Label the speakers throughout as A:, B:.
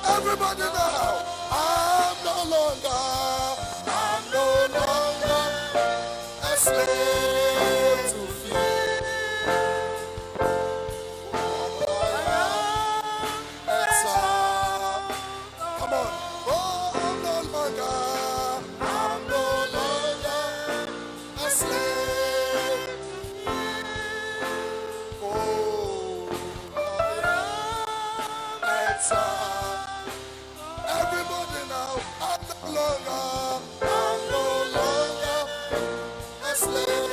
A: Everybody now, I'm no longer a slave to fear. That's come on. Oh, I'm no longer a slave. Oh, that's everybody now, I'm no longer a slave.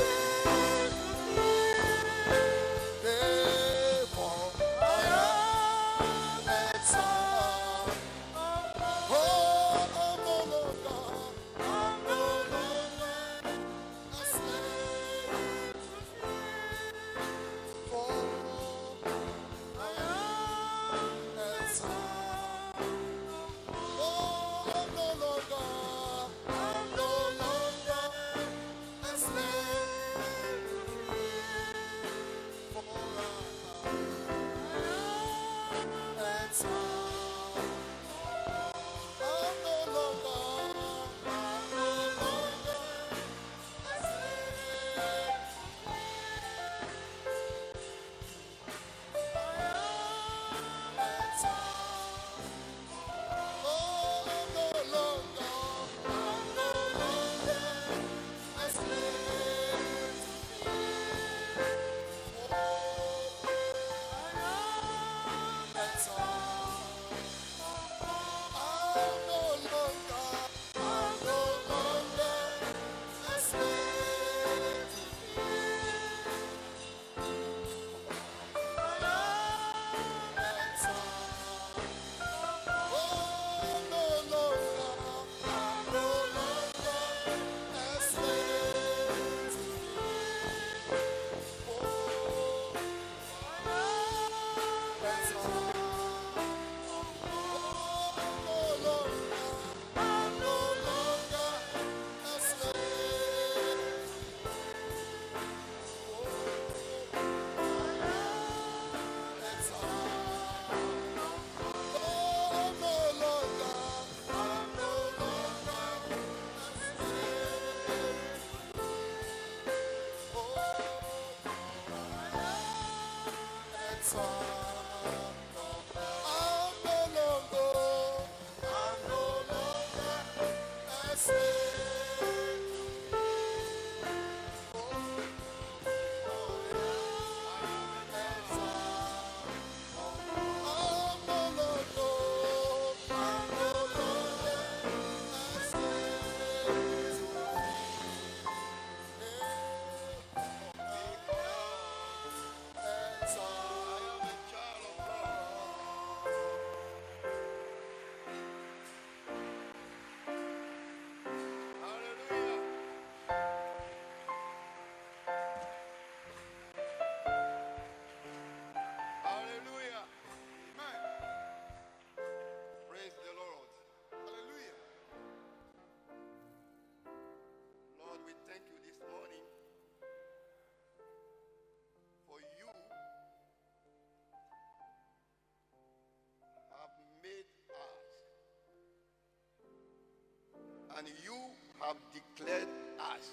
A: And you have declared us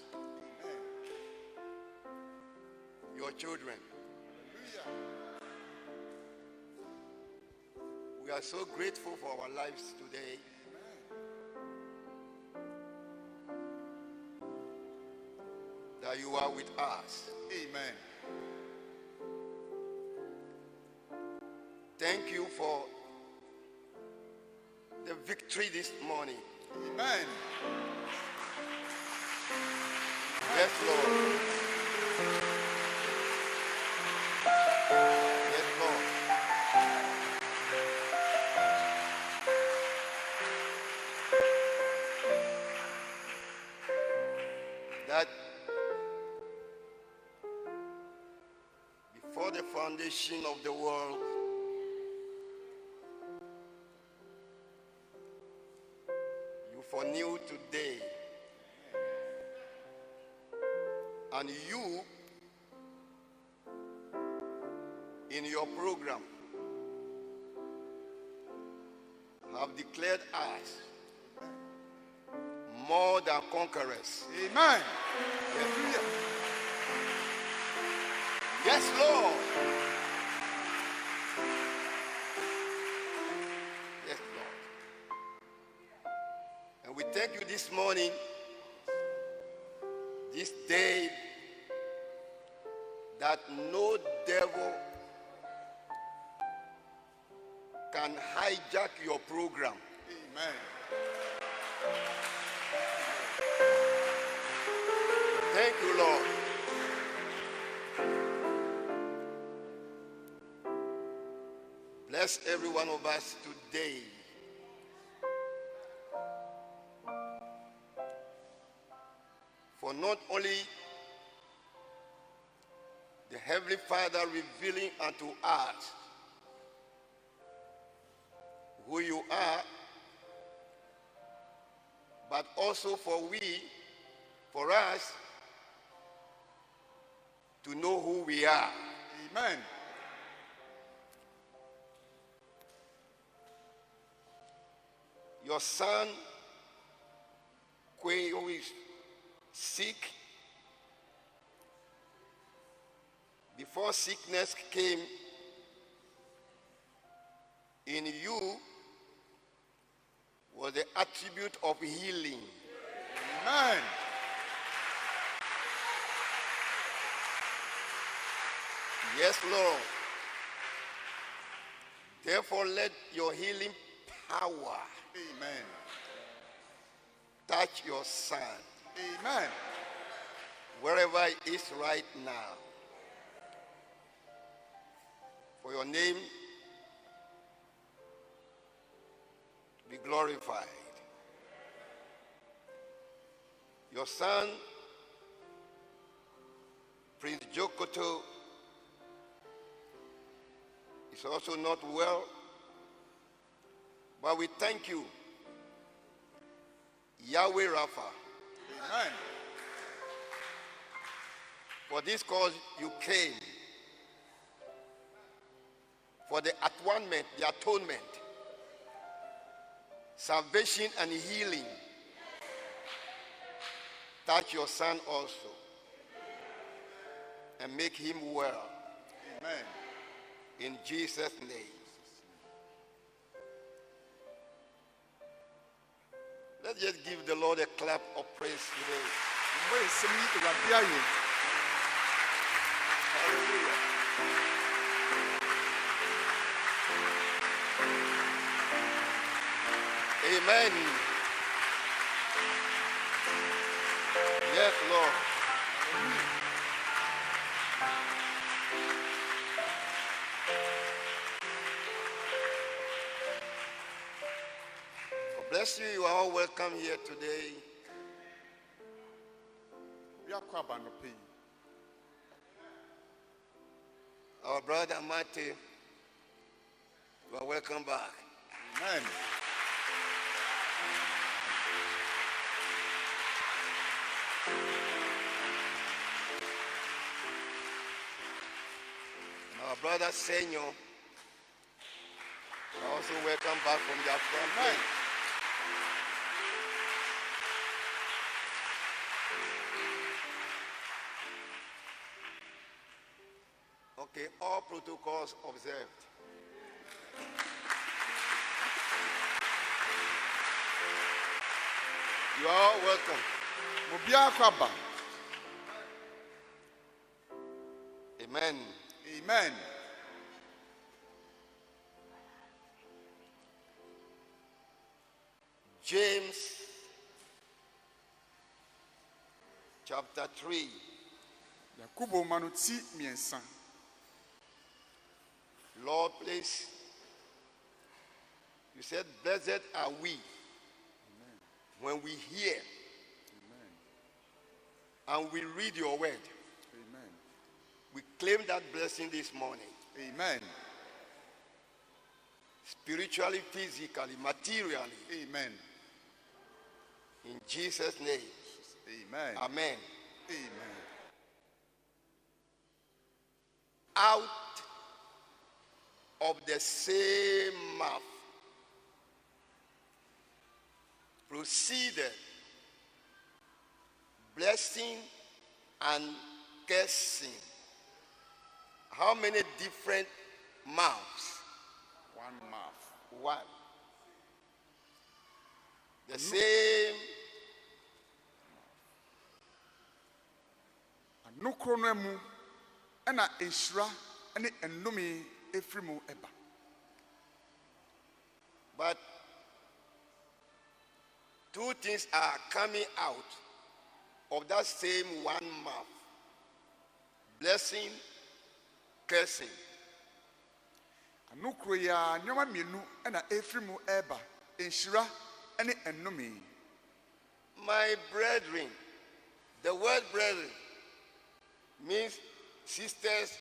A: your children. We are so grateful for our lives today. That you are with us. Amen. Thank you for the victory this morning. Amen. Yes, Lord. Yes, Lord. That before the foundation of the world, you foreknew today And you, in your program, have declared us more than conquerors.
B: Amen.
A: Yes, Lord. Yes, Lord. And we thank you this morning, this day, that no devil can hijack your program.
B: Amen.
A: Thank you, Lord. Bless every one of us today. For not only the Heavenly Father revealing unto us who you are, but also for us to know who we are.
B: Amen.
A: Your son, Kwe, who is sick, before sickness came, in you was the attribute of healing.
B: Amen.
A: Yes, Lord. Therefore, let your healing power
B: Amen.
A: touch your son
B: Amen.
A: wherever he is right now. For your name to be glorified. Your son, Prince Jokoto, is also not well, but we thank you, Yahweh Rapha,
B: Amen.
A: for this cause you came, for the atonement, salvation and healing. Touch your son also and make him well.
B: Amen.
A: In Jesus' name. Let's just give the Lord a clap of praise today. Hallelujah. Amen. Yes, Lord. God bless you. You are all welcome here today. Our brother Mate, you are welcome back.
B: Amen.
A: And our brother Senyo, you are also welcome back from their front
B: Amen.
A: place. Okay, all protocols observed. You are all welcome. Amen.
B: Amen.
A: James chapter 3.
B: Yakubu manuti miensa.
A: Lord, please. You said, blessed are we when we hear and we read your word.
B: Amen.
A: We claim that blessing this morning.
B: Amen.
A: Spiritually, physically, materially.
B: Amen.
A: In Jesus' name.
B: Amen.
A: Amen.
B: Amen.
A: out of the same mouth proceeded blessing and cursing. How many different mouths?
B: One mouth.
A: One. The same.
B: Anokro no mu ena enhyira ne ennome efiri mu eba.
A: But two things are coming out of that same one mouth. Blessing, cursing.
B: Anokro ya nyoma mienu ena efiri mu eba. Enhyira ne ennome.
A: My brethren, the word brethren means sisters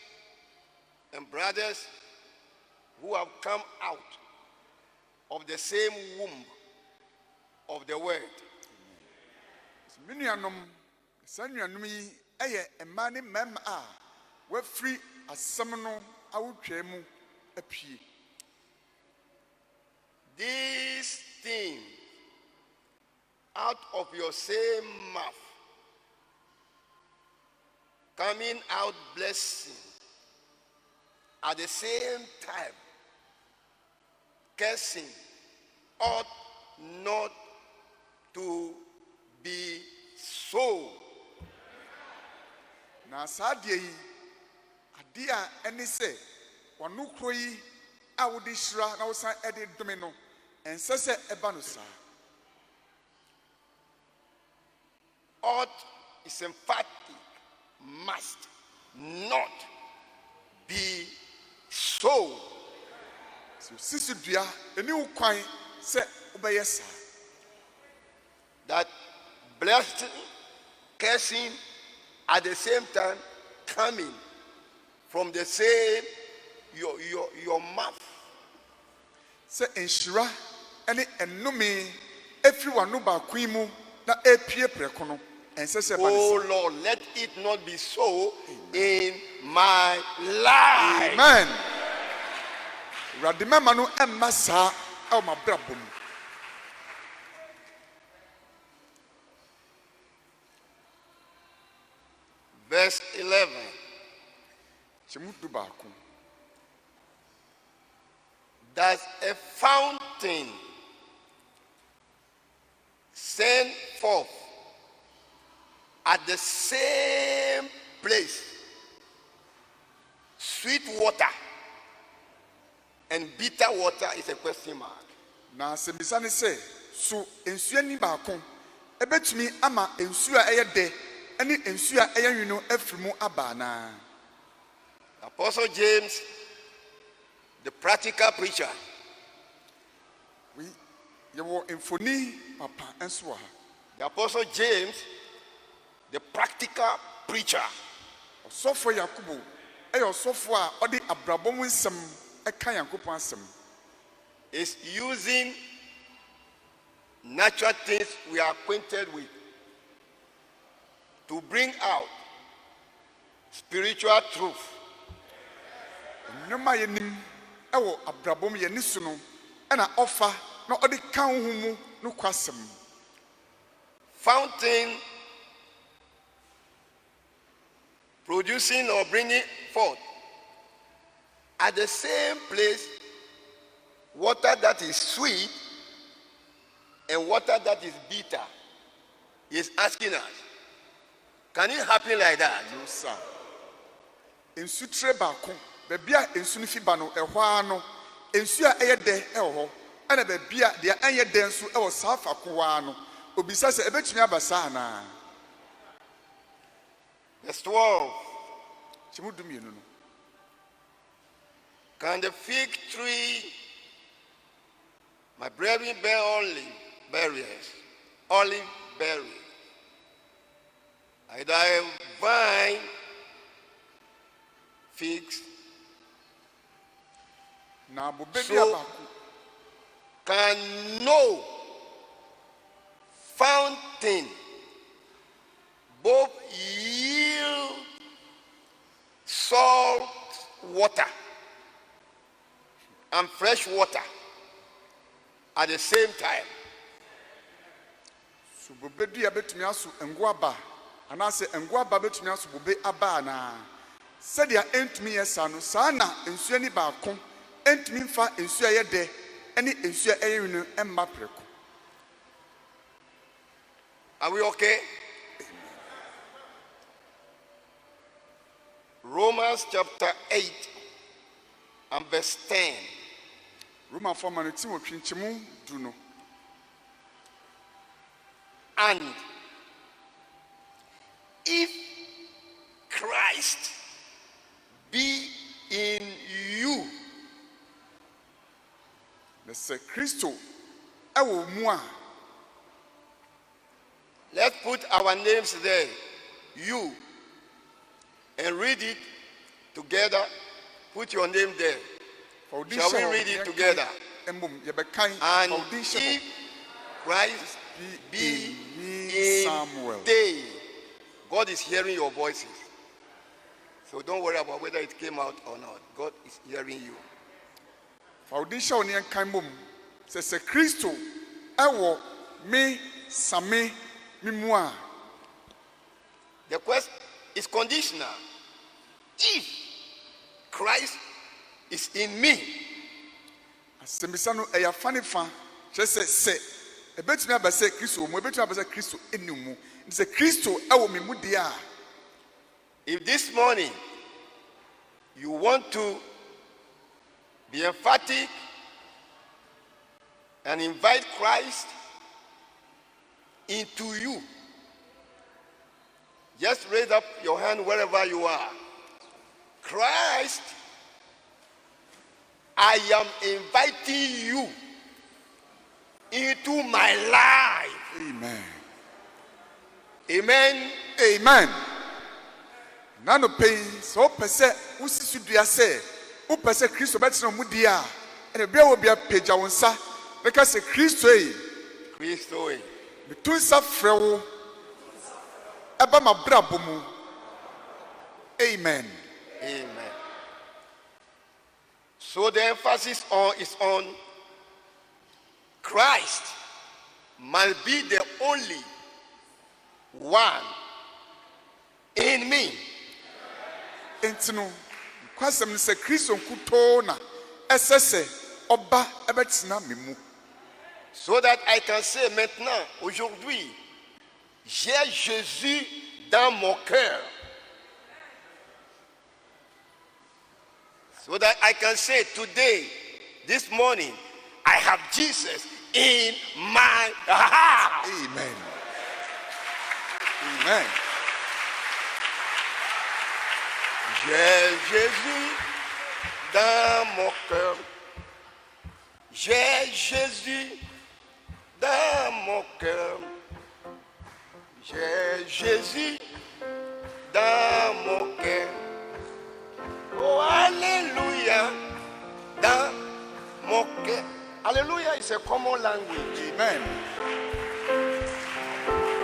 A: and brothers who have come out of the same womb of the word.
B: Minuanom sanuanom yi eye emma ne mem a wafri asem no awotwa mu apie.
A: This thing out of your same mouth, coming out blessing, at the same time cursing, ought not to be so.
B: Na saade yi ade a ene se wanokro yi a wode hyira na wosan ede dome no ense se eba no sa.
A: Ought is emphatic, must not be so.
B: So sisi dua eni ukwan se obeye sa.
A: That blessing, cursing at the same time coming from the same your mouth.
B: Se enhyira ene ennome efiri wano ba kwan mu na epie preko no ense se ba.
A: Oh Lord, let it not be so in my life.
B: Amen. Radima manu emma sa e o mabrabom.
A: Verse 11.
B: Chimutu baako.
A: Does a fountain send forth at the same place sweet water and bitter water? Is a question mark.
B: Na se bisa ne se so ensuo ni baako ebetumi ama ensuo a eye de ene ensuo a eye nwino afrimu aba na.
A: Apostle James, the practical preacher,
B: We yewo enfoni papa enso ha.
A: the Apostle James, the practical preacher,
B: Osofo Yakubu eye osofo a odi abrabom nsem eka Yakobon asem.
A: is using natural things we are acquainted with to bring out spiritual truth.
B: Nyoma yenim ewo abrabom ye ni su no ena ofa na odi kan hu mu no kwasem.
A: Fountain producing or bringing forth at the same place water that is sweet and water that is bitter. He is asking us, can it happen like that?
B: No sir. Ensu tre baako bebi a ensu ni fi ba no ehwa no ensu a eye de ehwo ena bebi a de anye de nso ewo safa kowa no obisa se ebetumi abasa na.
A: Verse 12.
B: Chimudu mienu no.
A: Can the fig tree, my brethren, bear only berries? Olive berries. Either a vine, figs.
B: Na bo bebi
A: So-
B: abako
A: Can no fountain both yield salt water and fresh water at the same time.
B: So bobe dua betumi aso ngo aba anase ngo aba betumi aso bobe aba na said ya entumi yesa no saa na nsuo ni baako entumi mfa nsuo ye de ene nsuo eye no emma preko.
A: Are we okay? Romans chapter 8 and verse 10.
B: Roman for man ti wo twinchemu du no.
A: And if Christ be in you,
B: Le se Kristo ewo mu a.
A: let's put our names there, you, and read it together. Put your name there. Shall we read it together? And if Christ be in
B: Samuel.
A: they, God is hearing your voices. So don't worry about whether it came out or not. God is hearing you.
B: Foundation on yan kan mom se Kristo ewo me same me mu a.
A: The question is conditional. If Christ is in me,
B: Asembisa no eya fane fa se ebetumi aba se Kristo mu ebetumi aba se Kristo enimu. Se Kristo ewo me mu de a.
A: if this morning you want to be emphatic and invite Christ into you, just raise up your hand wherever you are. Christ, I am inviting you into my life.
B: Amen.
A: Amen.
B: Amen. Nano pay so pese usisi dua se wo pese Kristo betina mu dia ene bia wo bia pagya wonsa beka se Kristo
A: Kristo
B: betunsa frewo eba mabrabo mu. Amen.
A: Amen. So the emphasis is on Christ must be the only one in me.
B: Entino kwasem se Kristo nkuto na esese oba ebetina memu.
A: So that I can say maintenant, aujourd'hui, j'ai Jésus dans mon cœur. So that I can say today, this morning, I have Jesus in my heart.
B: Amen. Amen.
A: J'ai Jésus dans mon cœur. J'ai Jésus dans mon cœur. J'ai Jésus dans mon cœur. Oh, Alléluia, dans mon cœur. Alléluia is a common language.
B: Amen.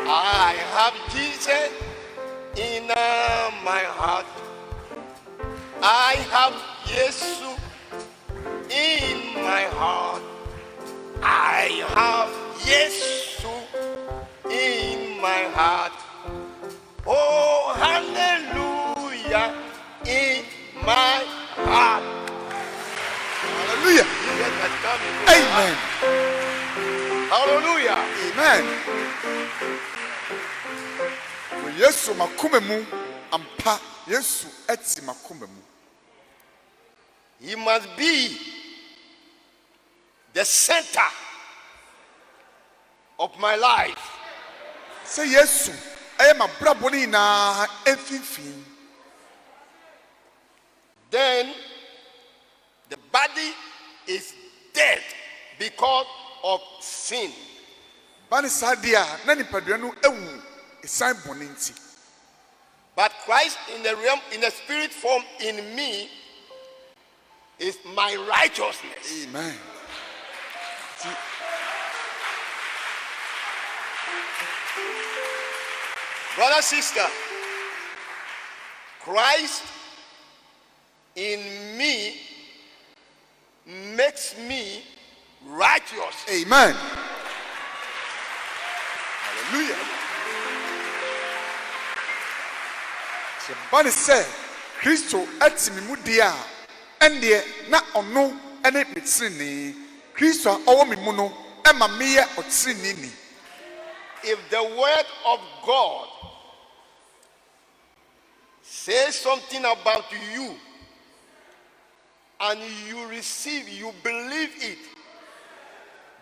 A: I have Jesus in my heart. I have Jesus in my heart. I have Jesus in my heart. Oh, hallelujah, in my heart.
B: Hallelujah. Amen.
A: Hallelujah.
B: Amen. Yesu makome mu ampa Yesu eti makome mu.
A: He must be the center of my life.
B: Say Yesu eye mabrabo ni na efifin.
A: Then the body is dead because of sin.
B: Bani sadia na nipadua no ewu esan boninti.
A: But Christ in the realm, in the spirit form in me is my righteousness.
B: Amen.
A: Brother, sister, Christ in me makes me righteous.
B: Amen. Hallelujah. Bani say Kristo atimi mu dia ende na ono ene metrini Kristo a owo mi mu no ema meye otrini ni.
A: If the word of God says something about you and you receive, you believe it,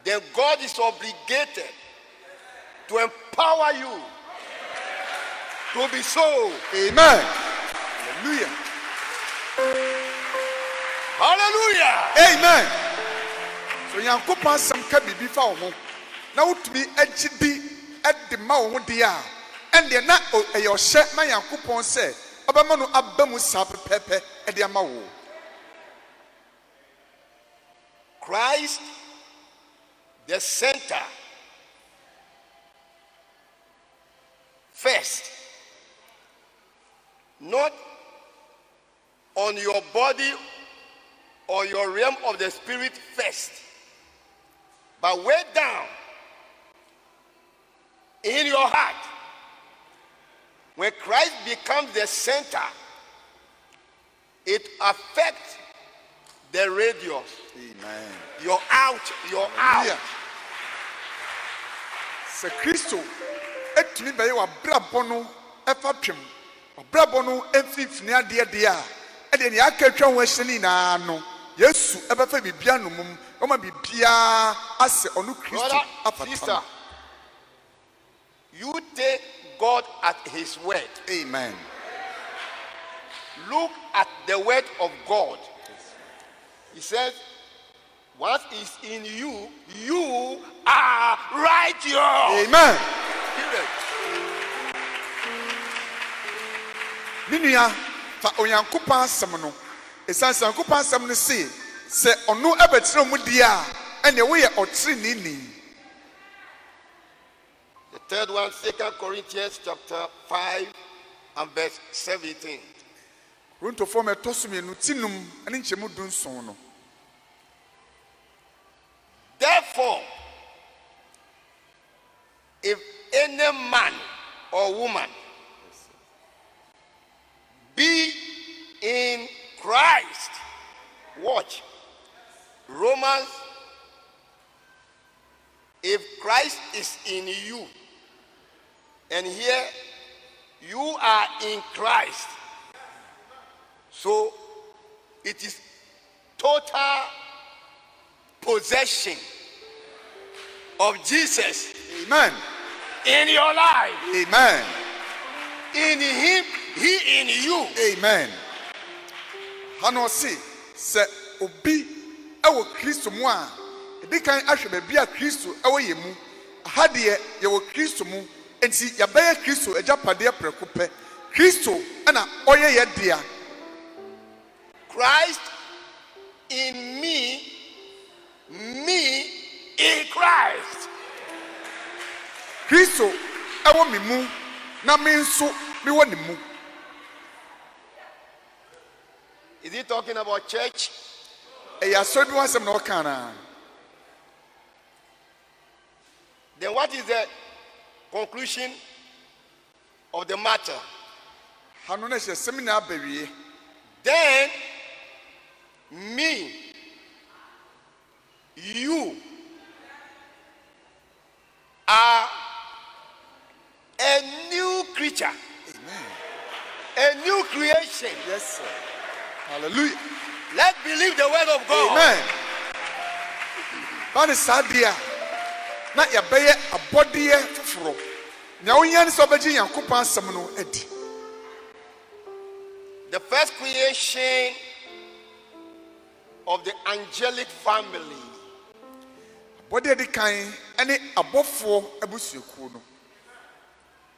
A: then God is obligated to empower you to be so.
B: Amen. Hallelujah.
A: Hallelujah.
B: Amen. So Yankopon sam ka bibi fa wo ho na wutumi agidi ede ma wo ho dia ende na eyo hye ma Yankopon se obama no abamu sa pepepe ede ama wo.
A: Christ, the center, first, not on your body or your realm of the spirit first, but way down in your heart. When Christ becomes the center, it affects the radius.
B: Amen.
A: You're out, you're out.
B: Se Kristo etumi beye wa brabo no efa twem. Wa brabo no emfifini ade ade a ede ne akatwa ho ahyeni na no. Yesu ebefa bibia no mum. O ma bibia ase onu Kristo
A: Brother,
B: afata.
A: sister, you take God at his word.
B: Amen.
A: Look at the word of God. He says, what is in you, you are righteous.
B: Amen.
A: Period.
B: Ninia fa Onyankopon asem no. Esansan Onyankopon asem no se ono ebetre mu dia ene wo ye otri ni.
A: The third one, 2 Corinthians chapter 5 and verse 17.
B: Runto form etosumi no tinum ene nchemu dunson no.
A: Therefore, if any man or woman be in Christ, watch, Romans, if Christ is in you, and here you are in Christ, so it is total possession of Jesus.
B: Amen.
A: In your life.
B: Amen.
A: In him, he in you.
B: Amen. Hano se obi ewo Kristo mu a edikan ahwe ba bia Kristo ewo yemu hade ye wo Kristo mu enti ya baye Kristo ejapade preko pe Kristo na oye ye dia.
A: Christ in me, me in Christ.
B: Kristo ewo mi mu na me nso mi wo ni mu.
A: Is he talking about church?
B: Eya so bi wan sem na okana.
A: Then what is the conclusion of the matter?
B: Hano na hye seminar abawie.
A: Then me, you are a new creature.
B: Amen.
A: A new creation.
B: Yes sir. Hallelujah.
A: Let's believe the word of God.
B: Amen. Bani sadia na ya beye abode foforo. Nya wonya ni so beji Yankopon asem no adi.
A: The first creation of the angelic family.
B: Abode di kan ene abofo abusueku no.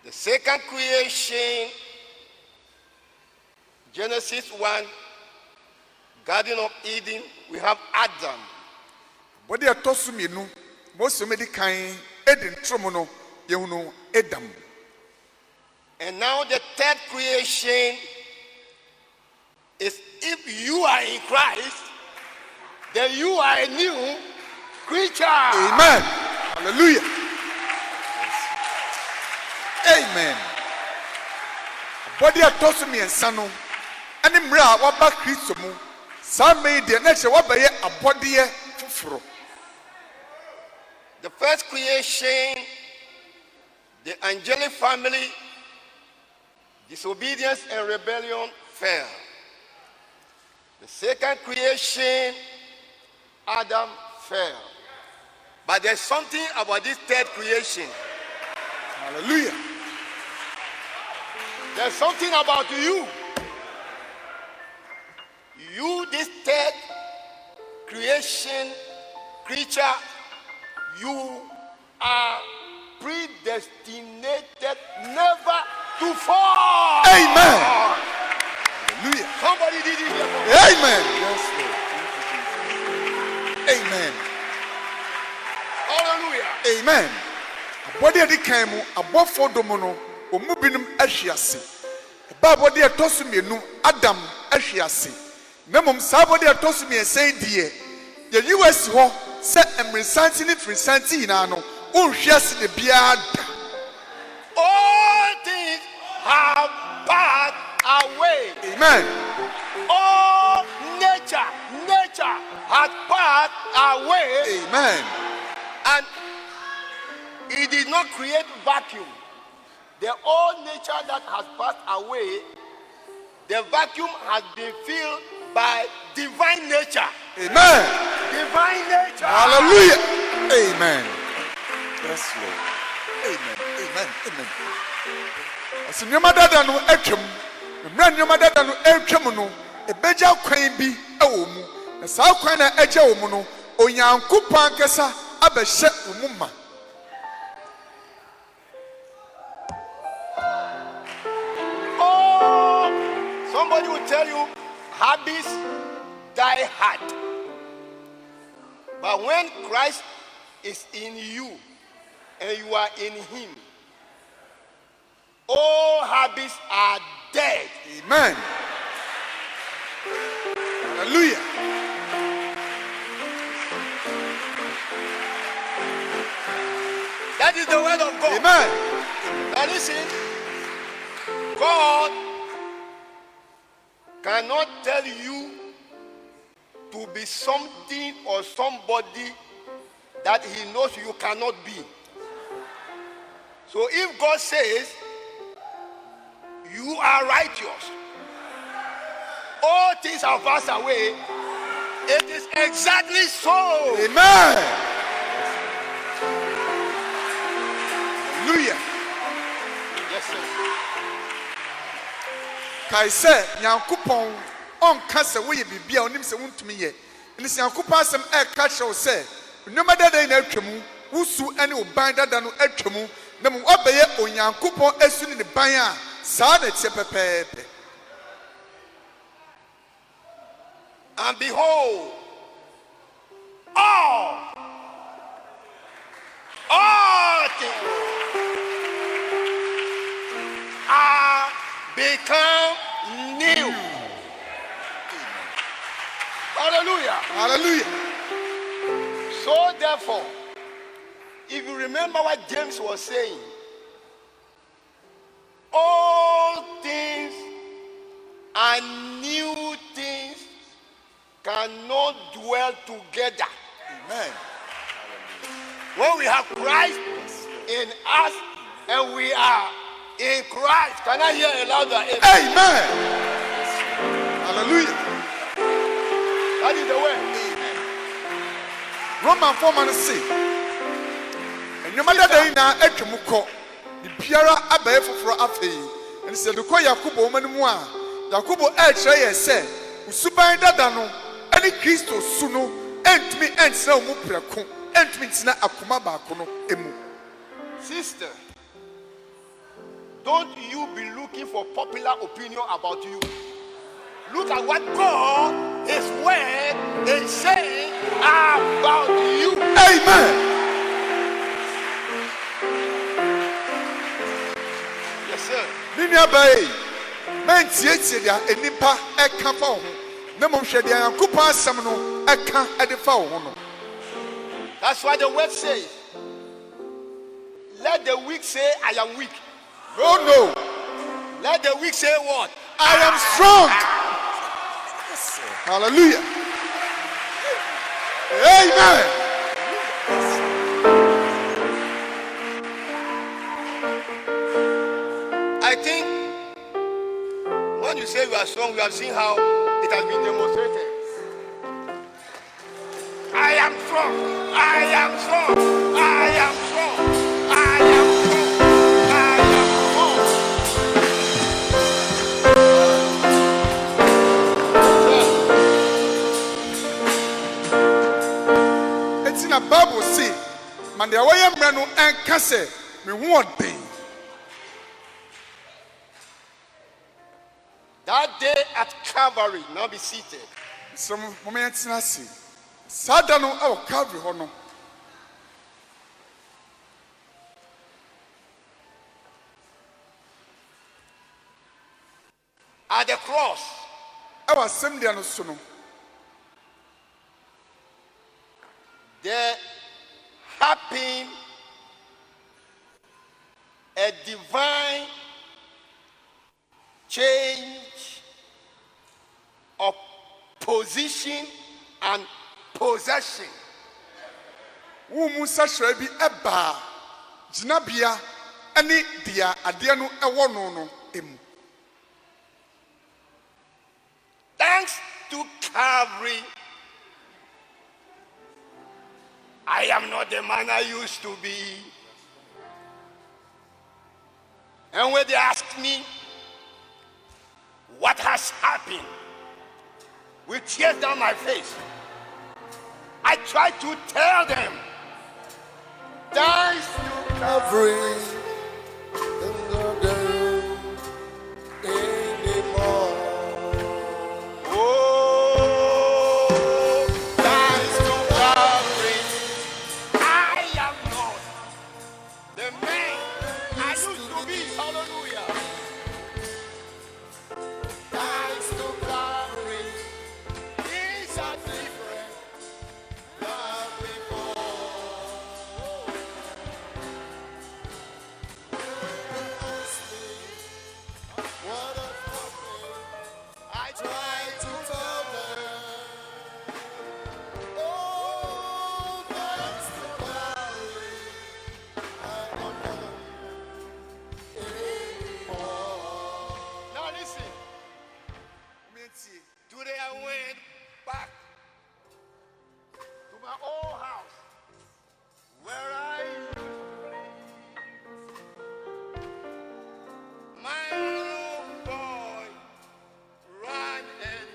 A: The second creation, Genesis 1, Garden of Eden, we have Adam.
B: Bode atosu mienu Mose medi kan edi ntromo no yehunu Adam.
A: And now the third creation is if you Christ, then you are a new creature.
B: Amen. Hallelujah. Amen. Body atoso miensa no ene mra a waba Kristo mu sa me de na che wabaye abode foforo.
A: The first creation, the angelic family, disobedience and rebellion fell. The second creation, Adam fell. But there's something about this third creation.
B: Hallelujah.
A: There's something about you. You, this third creation creature, you are predestinated never to fall.
B: Amen. Hallelujah.
A: Somebody did it here.
B: Amen. Yes, Lord. Amen.
A: Hallelujah.
B: Amen. Body adi kan mu abofo domo no omu binum ahwiase. Ba body etosu mienu Adam ahwiase. Na mom sa body etosu miensen die. Ye US ho se emresanti ni frisanti ina no unhwiase de biada.
A: All things have passed away.
B: Amen.
A: All nature has passed away.
B: Amen.
A: And he did not create vacuum. The old nature that has passed away, the vacuum has been filled by divine nature.
B: Amen.
A: Divine nature.
B: Hallelujah. Amen. Yes, Lord. Amen. Amen. Amen. As nyoma dada no atwam, mra nyoma dada no atwam no, ebeja kwan bi ewo mu. Na saa kwan na eja wo mu no, onyankopon kesa abehye wo mu ma.
A: Oh, somebody will tell you habits die hard. But when Christ is in you and you are in him, all habits are dead.
B: Amen. Hallelujah.
A: That is the word of God.
B: Amen.
A: Now listen, God cannot tell you to be something or somebody that he knows you cannot be. So if God says you are righteous, all things have passed away, it is exactly so.
B: Amen. Hallelujah.
A: Yes, sir.
B: Kai se nyankopon on ka se wo ye bibia onim se wontumi ye. Ni se nyankopon asem e ka che wo se nnoma dada na atwamu wusu ene oban dada no atwamu na mo obeye onyankopon asu ni ne ban a saa na tie pepepe.
A: And behold, all things are become new. Hallelujah.
B: Hallelujah.
A: So therefore, if you remember what James was saying, all things and new things cannot dwell together.
B: Amen.
A: When we have Christ in us and we are in Christ, can I hear a louder amen?
B: Amen. Hallelujah.
A: That is the way.
B: Roman 4 man say nnoma dada na atwamu kɔ di biara abaye foforo afei and se de kɔ Yakobo manimu a Yakobo kyerɛ yɛ sɛ usuban dada no ɛne Kristo su no entumi entsena mu prɛko entumi ntina akoma baako no emu.
A: Sister, don't you be looking for popular opinion about you. Look at what God, His word, is saying about you.
B: Amen.
A: Yes, sir.
B: Nini abaye men tietie dia enipa eka fa ho na mmom hwɛ deɛ Nyankopɔn asɛm no ɛka ɛde fa wo ho no.
A: That's why the word says, let the weak say, I am weak.
B: No.
A: Let the weak say what?
B: I am strong. Hallelujah. Amen.
A: I think when you say you are strong, we have seen how it has been demonstrated. I am strong. I am strong. I am strong. I am strong. I am strong.
B: It's in a Bible say, man, the way I'm running and cancer, me one day.
A: That day at Calvary, now be seated.
B: Some moments in a sea. Sadano au Calvary hono.
A: At the cross,
B: I was sending no sono.
A: there happened a divine change of position and possession.
B: Musa shrebi eba jinabia ani dia ade no ewo no no emu.
A: Thanks to Calvary, I am not the man I used to be. And when they ask me what has happened, with tears down my face, I try to tell them, thanks to Calvary, today I went back to my old house where I used to live. My little boy ran and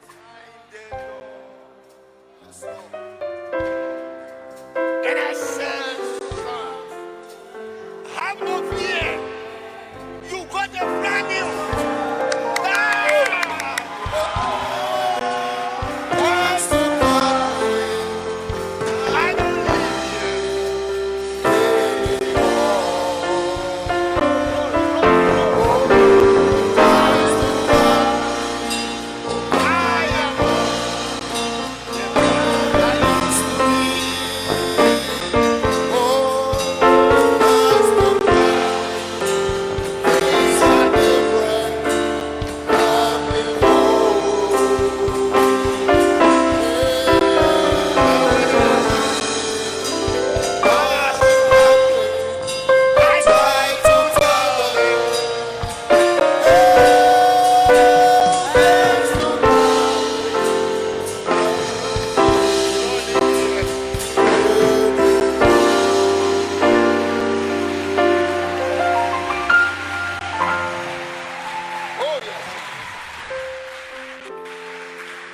A: signed the door. And I said, son, have no fear. You got a brand new.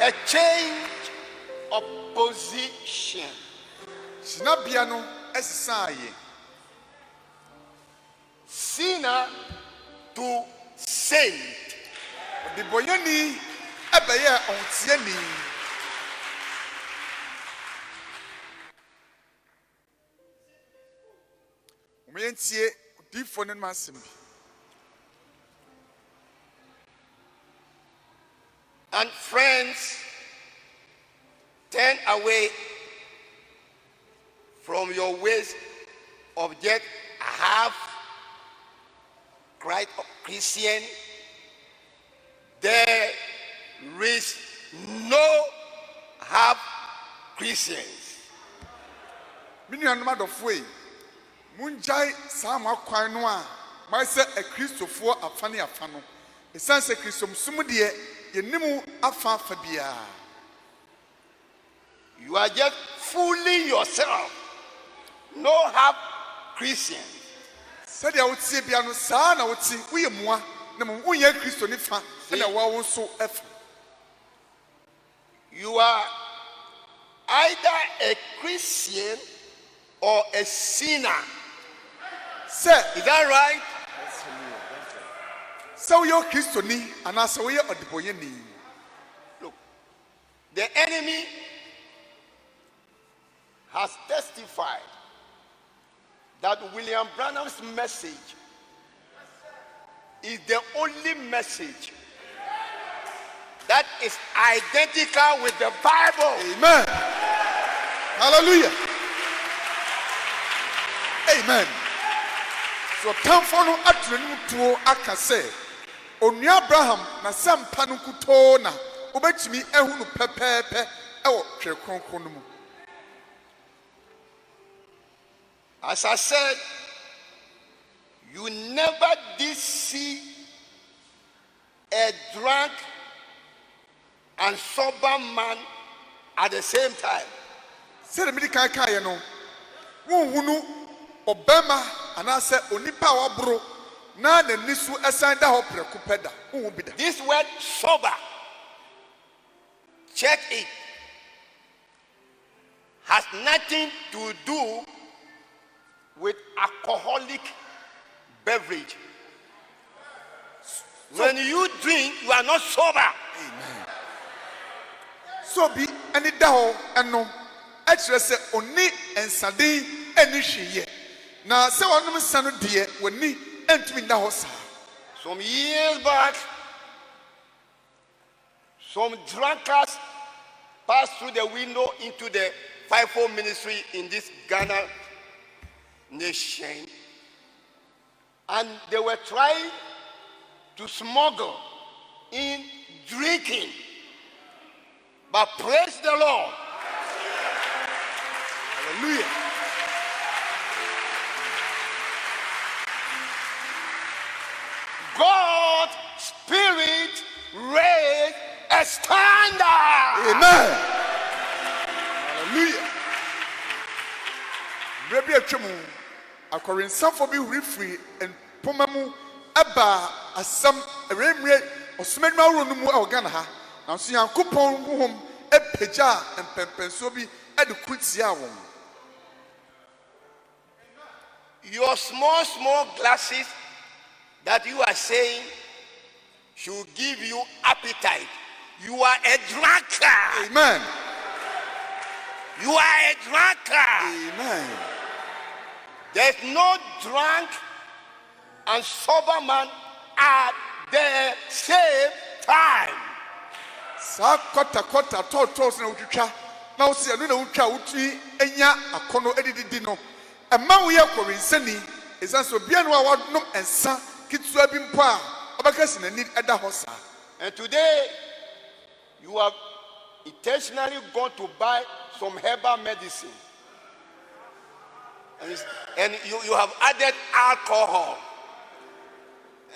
A: A change of position.
B: Sinabiano esisaye.
A: Sinner to saint.
B: The boyani ebeye ontieni. Omientie difo ne masim.
A: And friends, turn away from your ways of just half Christian. There is no half Christians.
B: Minuanum adofo munjai sama kwan no a mai se a Christofo afane afa no esan se Christom sum de yenimu afa afa bia.
A: You are just fooling yourself. No half Christian.
B: Said ya wotie bia no saa na wotie wo ye mua na mo unye Christo ni fa na wa wo so efa.
A: You are either a Christian or a sinner.
B: Say,
A: is that right?
B: So you Christo ni anasa wo ye odiboye ni.
A: Look, the enemy has testified that William Branham's message is the only message that is identical with the Bible.
B: Amen. Hallelujah. Amen. So tamfo no atrenu tuo aka say Onu Abraham na sampa no kuto na obetimi ehunu pepepe ewo twe kronkron no mu.
A: As I said, you never did see a drunk and sober man at the same time.
B: Say the medical kai no. Wonhunu obema anase onipa wabro na nisu esan da ho preku peda. Wonhu bi da.
A: This word sober, check it, has nothing to do with alcoholic beverage. When you drink, you are not sober.
B: Amen. So be any da ho eno actually say oni ensade eni hweye. Na se wonom sanu de woni entumi da ho sa.
A: Some years back, some drunkards passed through the window into the fivefold ministry in this Ghana nation, and they were trying to smuggle in drinking. But praise the Lord.
B: Hallelujah.
A: God's Spirit raised a standard.
B: Amen. Hallelujah. Maybe a chemu akɔrensafo bi huri firi pomamu aba asam remre osomedwa woro no mu e ogana ha na so yankopɔn honhom epagya empempenso bi e de kutia wɔn.
A: Your small glasses that you are saying should give you appetite. You are a drunkard.
B: Amen.
A: You are a drunkard.
B: Amen.
A: There's no drunk and sober man at the same time.
B: Sa kota totos na utwitwa na wo se anu na utwa utui enya akono edididi no ema wo ye akɔrensani esan so bia no a wadnom ensa kitua bi mpo a obakasi na ni eda ho sa.
A: And today you have intentionally gone to buy some herbal medicine, and you have added alcohol.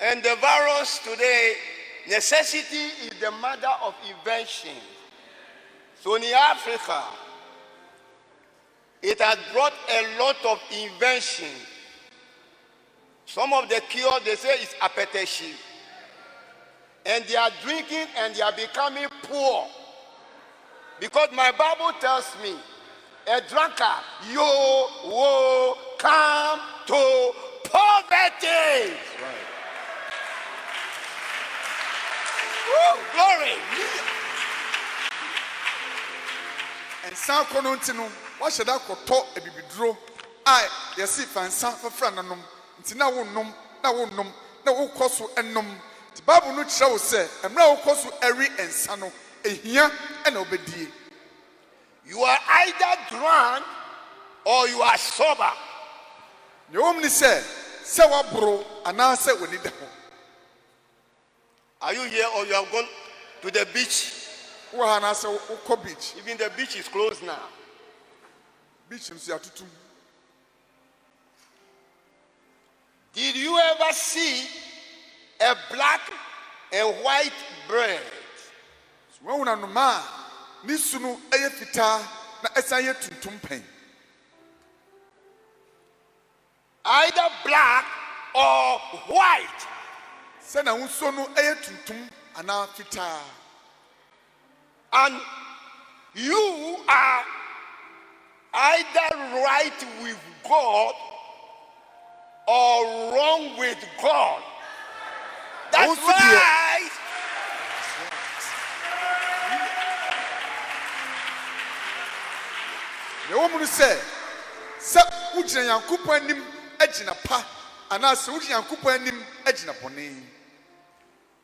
A: And the virus today, necessity is the mother of invention. So in Africa, it has brought a lot of invention. Some of the cure, they say, is appetitive. And they are drinking and they are becoming poor. Because my Bible tells me, a drunkard, you will come to poverty.
B: That's right.
A: Woo, glory.
B: And San Conantino, what should I call talk a bibidro? I, yes, if I'm San for Frananum, it's now num, now cost and num. The Bible no kyerɛ wo sɛ ɛmra wokɔ so ɛre nsa no ehia ɛna obedie.
A: You are either drunk or you are sober.
B: Ne wɔm ni sɛ waboro anaasɛ w'ani da ho.
A: Are you here or you have gone to the beach?
B: Wo ha anaasɛ wokɔ beach.
A: Even the beach is closed now.
B: Beach nso yɛatoto mu.
A: Did you ever see a black and white bird?
B: Wɔn wuna noma a ne su no ɛyɛ fitaa na ɛsan yɛ tuntum pɛn.
A: Either black or white.
B: Sɛ na ahosuo no ɛyɛ tuntum anaa fitaa.
A: And you are either right with God or wrong with God. That's
B: Also dear-
A: right.
B: Ne wɔm no sɛ wogyina Nyankopɔn anim agyina pa anaasɛ wogyina Nyankopɔn anim agyina bɔne.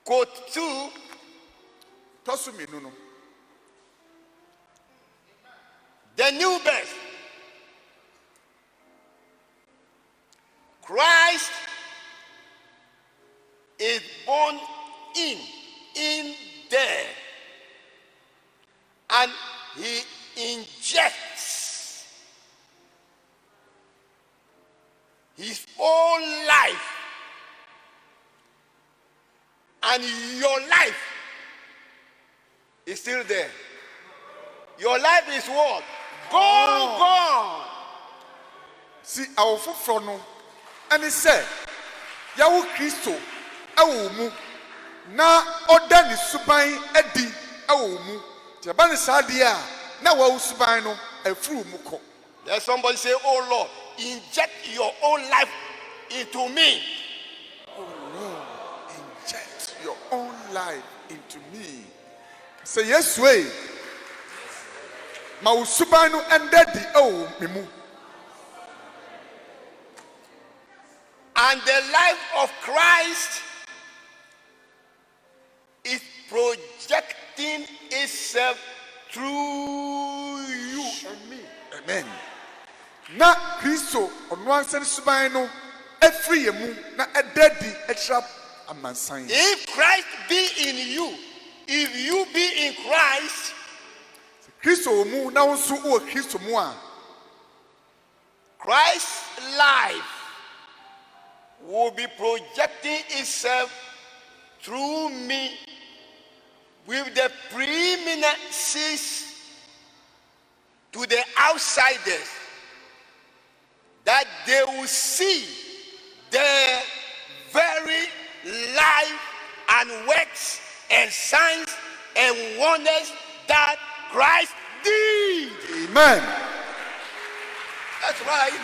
A: Quote 2.
B: Tɔ so mmienu no.
A: The new birth. Christ is born in there, and he injects his own life, and your life is still there. Your life is what? Gone.
B: Si awo foforɔ no ɛne sɛ yɛwo Kristo ɛwɔ wo mu na ɔda ne suban adi ɛwɔ wo mu. Nti ɛba ne saa deɛ a na wawo suban no afiri wo mu kɔ.
A: There's somebody say, "Oh Lord, inject your own life into me."
B: Oh Lord, inject your own life into me. Sɛ Yesu e ma wo suban no ɛnda di ɛwɔ me mu.
A: And the life of Christ is projecting itself through you and me.
B: Amen. Na Kristo ɔno ansa ne suban no afiri yɛn mu na ɛda di ɛkyerɛ amansan.
A: If Christ be in you, if you be in Christ,
B: Kristo wɔ mu na wo nso wɔ Kristo mu a
A: Christ's life will be projecting itself through me with the preeminences to the outsiders, that they will see the very life and works and signs and wonders that Christ did.
B: Amen.
A: That's right.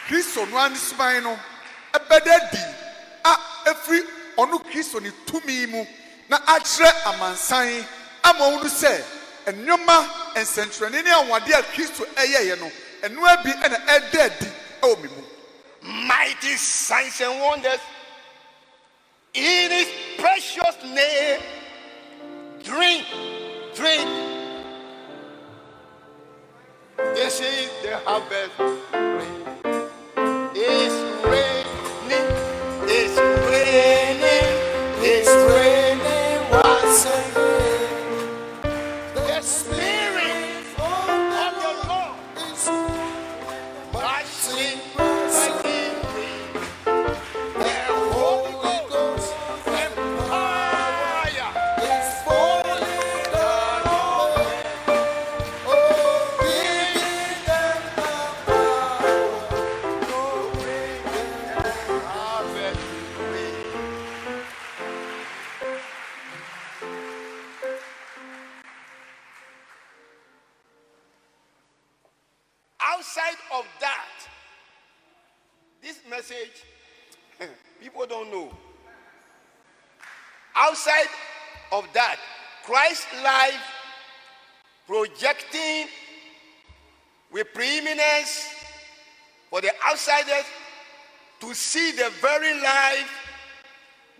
B: Kristo no ani suban no ɛbɛda di a efiri ɔno Kristo ne tumi mu na akyerɛ amansan ama wɔn sɛ nneɛma nsɛnkyerɛnne ne awade a Kristo ɛyɛyɛ no ɛnoa bi ɛna ɛda adi ɛwɔ me mu.
A: Mighty signs and wonders in his precious name. Drink. This is the harvest. It's raining once again. The Spirit of the Lord is marching again. The Holy Ghost and fire is falling down on them. Oh, give them the power to bring the harvest away. Outside of that, this message, people don't know. Outside of that, Christ's life projecting with preeminence for the outsiders to see the very life,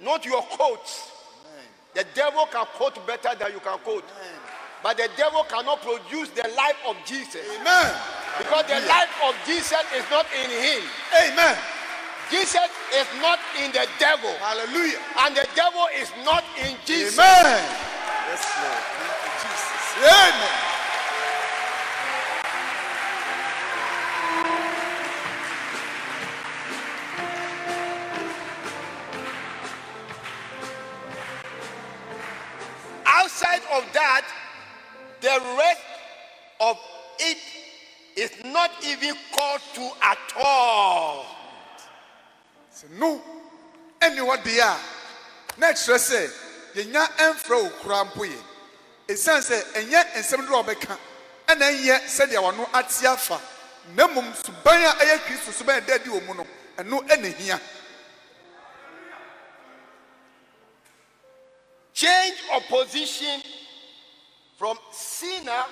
A: not your quotes. The devil can quote better than you can quote. But the devil cannot produce the life of Jesus.
B: Amen.
A: Because the life of Jesus is not in him.
B: Amen.
A: Jesus is not in the devil.
B: Hallelujah.
A: And the devil is not in Jesus.
B: Amen. Yes, Lord. Thank you, Jesus. Amen.
A: Outside of that, the rest of it is not even called to at all.
B: So no, anyone there. Next, say, yenya emfra okura mpoye. Esan say enye ensem do obeka. And enye said ya wano atiafa. Nemum subanya eye Kristo subanya dedi omu no. Eno enehia.
A: Change of position from sinner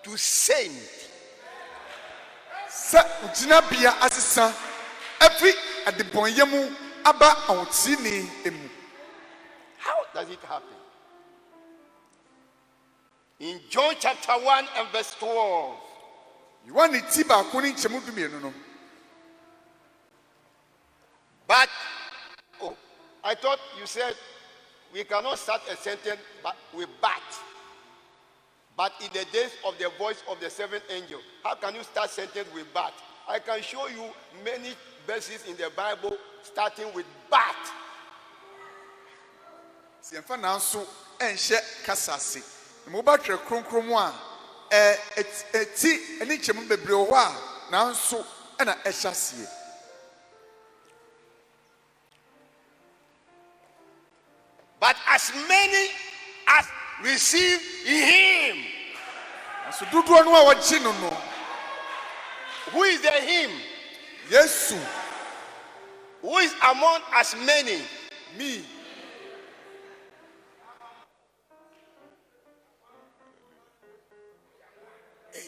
A: to saint.
B: Sa ujina bia asesa. Every adibonyemu aba ontini emu.
A: How does it happen? In John chapter 1 and verse 12.
B: You want it tiba kuni chemu dumienu no.
A: But, oh, I thought you said we cannot start a sentence with but. But in the days of the voice of the seventh angel, how can you start sentence with but? I can show you many verses in the Bible starting with but.
B: Si enfa nanso enhye kasase. Mo ba twa kronkrom a eti eni chemu bebre ho a nanso na ehyasie.
A: But as many as receive him.
B: So dudu no a wachi no no.
A: Who is the him?
B: Yesu.
A: Who is among as many?
B: Me.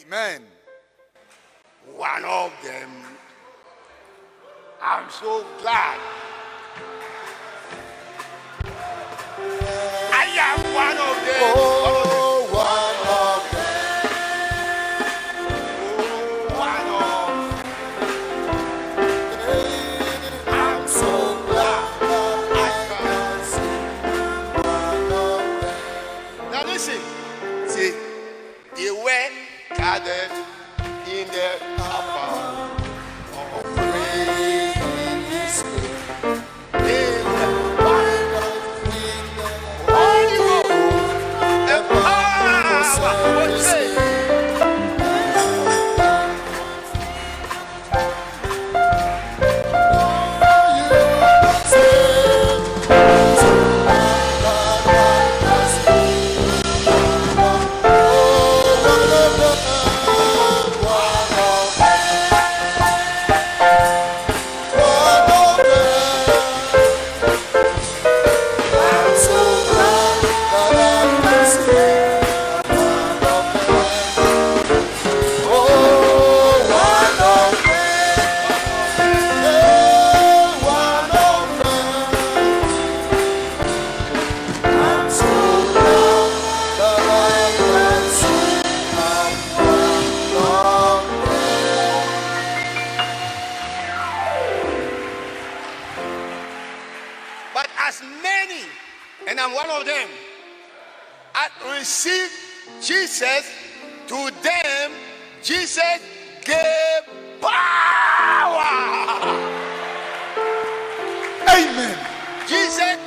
B: Amen.
A: One of them. I'm so glad. I am one of them.
B: Oh, one of
A: One of. I'm so glad I can see one of them. Now listen.
B: see.
A: They were gathered in the upper of praise. They were Holy Ghost and power. Okay. But as many, and I'm one of them, as received Jesus, to them Jesus gave power.
B: Amen.
A: Jesus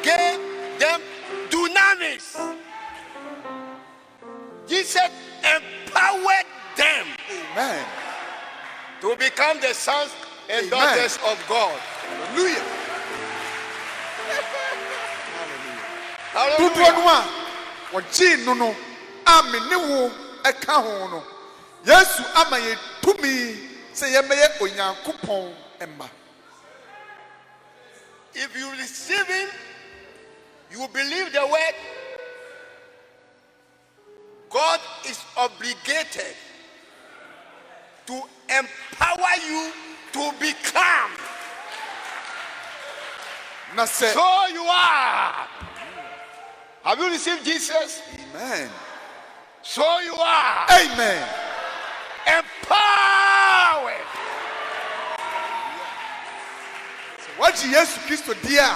A: gave them dunamis. Jesus empowered them
B: Amen.
A: to become the sons and
B: Amen.
A: daughters of God.
B: Hallelujah.
A: Hallelujah.
B: Dudu no a wachi no no amene wo eka ho no. Yesu amaye tumi se yemeye onyankopon emma.
A: If you receive him, you believe the word, God is obligated to empower you to become.
B: Na se.
A: So you are. Have you received Jesus?
B: Amen.
A: So you are.
B: Amen.
A: Empowered.
B: What Jesus Christ dia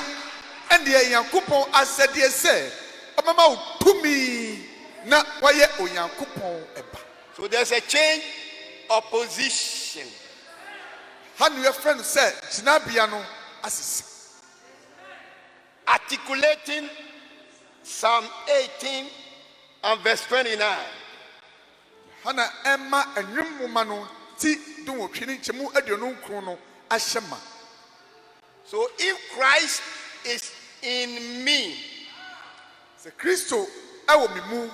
B: and the Yankupon asɛdeɛ sɛ ɔmama wo tumi na wayɛ Onyankopɔn ɛba.
A: So there's a change of position.
B: Ha no yɛ friend sɛ gyinabea no asisi.
A: Articulating Psalm 18 and verse 29.
B: Ha na ɛma ɛnwom nwoma no ti dunwɔtwe ne nkyɛmu aduonu nkron no ahyɛ ma.
A: So if Christ is in me,
B: Sɛ Kristo ɛwɔ me mu,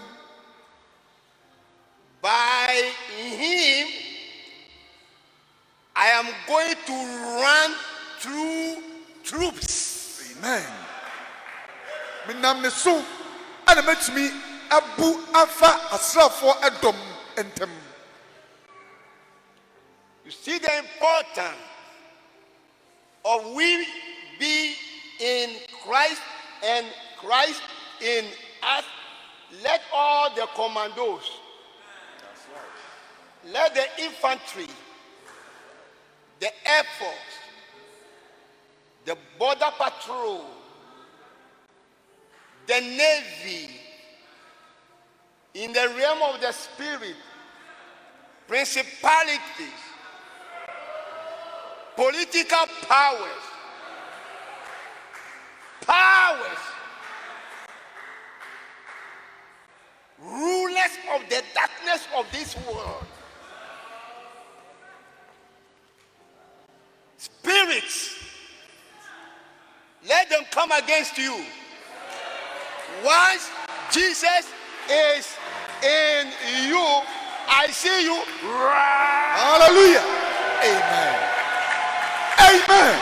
A: by him I am going to run through troops.
B: amen. Menam ne so ɛna mɛtumi abu afa asraafoɔ ɛdɔm ntɛm.
A: You see the importance of we be in Christ and Christ in us. Let all the commandos, let the infantry, the air force, the border patrol, the navy, in the realm of the spirit, principalities, political powers, rulers of the darkness of this world, spirits, let them come against you. Once Jesus is in you, I see you.
B: Hallelujah. Amen. Amen.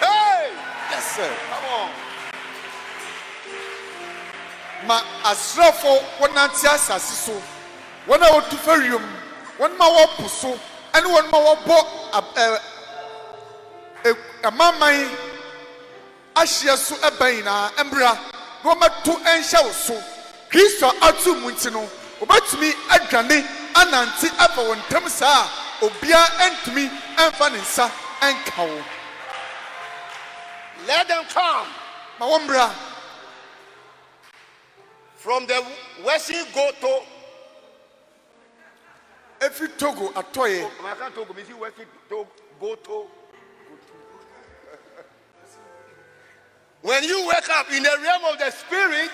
A: Hey,
B: Yes, sir.
A: come on.
B: Ma asrafo wonante asase so. Wona wotu farium, won ma wopu so, ene won ma wobo amaman ahye so eban na embra. No matu enhye wo so. Kristo atu mu nti no, obatumi adwane ananti afa won tam saa obia entumi emfa ne nsa enka wo.
A: Let them come
B: Ma wombra
A: from the western Goto.
B: every Togo atoye.
A: I can't talk. You see western Goto. When you wake up in the realm of the spirit,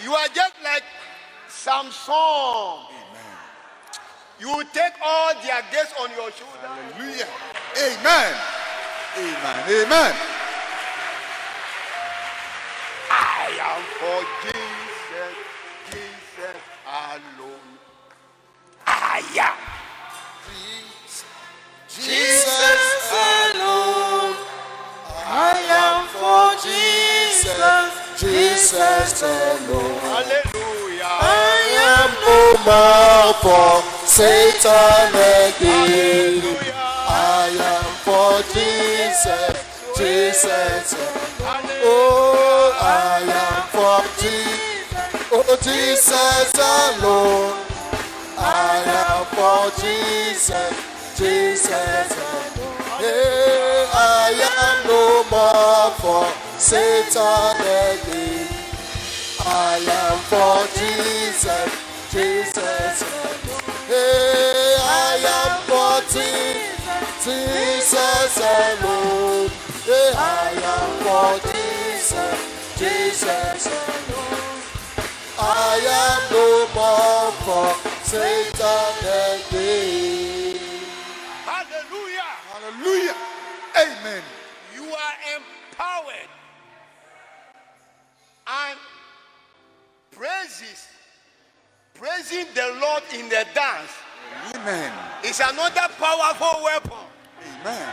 A: you are just like Samson. You will take all their gaze on your shoulder.
B: Hallelujah. Amen. Amen. Amen.
A: I am for Jesus, Jesus alone. I am.
C: Jesus alone. I am for Jesus, Jesus alone.
A: Hallelujah.
C: I am no more for Satan again. I am for Jesus, Jesus alone. Oh, I am for Jesus, oh Jesus alone. I am for Jesus, Jesus alone. Hey, I am no more for Satan again. I am for Jesus, Jesus alone. Hey, I am for Jesus alone. Hey, I am for Jesus, Jesus alone. I am no more for Satan again.
A: Hallelujah.
B: Hallelujah. Amen.
A: You are empowered. And praising the Lord in the dance
B: Amen.
A: is another powerful weapon.
B: Amen.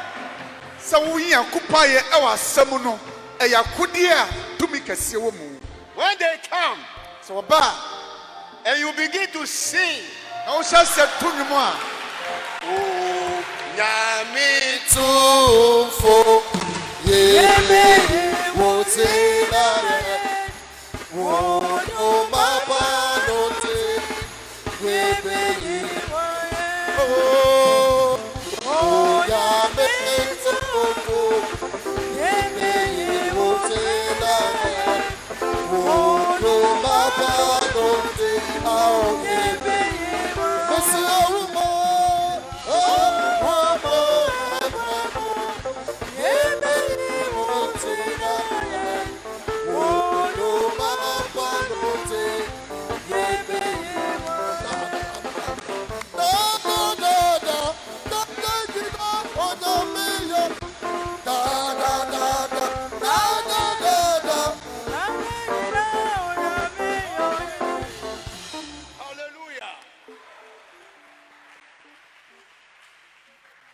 B: Sa wo yi akupa ye e wa asem no e yakode a tumi kese wo mu.
A: When they come
B: So ba
A: and you begin to sing,
B: na wo hye se to nwum a
A: oh, onyame
C: tumfo yebe wotela wono mapanote yebe oh onyame tumfo yebe wotela wono mapanote ao yebe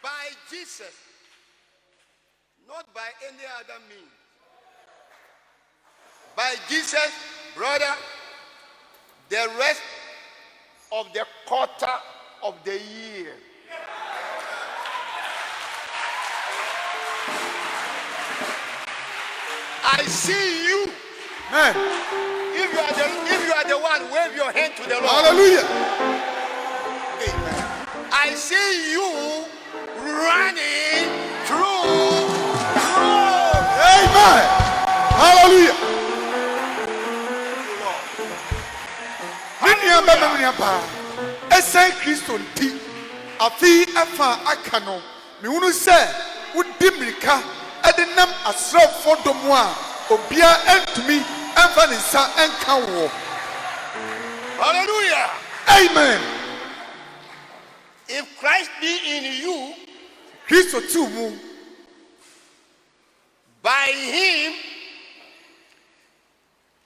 A: by Jesus, not by any other means. By Jesus, brother, the rest of the quarter of the year. I see you.
B: Man.
A: If you are the one, wave your hand to the Lord.
B: Hallelujah.
A: Amen. I see you running through.
B: Amen. Hallelujah. Esen Kristo nti afi afa aka no me hunu se wodi mirika ede nam asrafo domo a obia entumi emfa ne nsa enka wo.
A: Hallelujah.
B: Amen.
A: If Christ be in you,
B: Kristo tu mu,
A: by him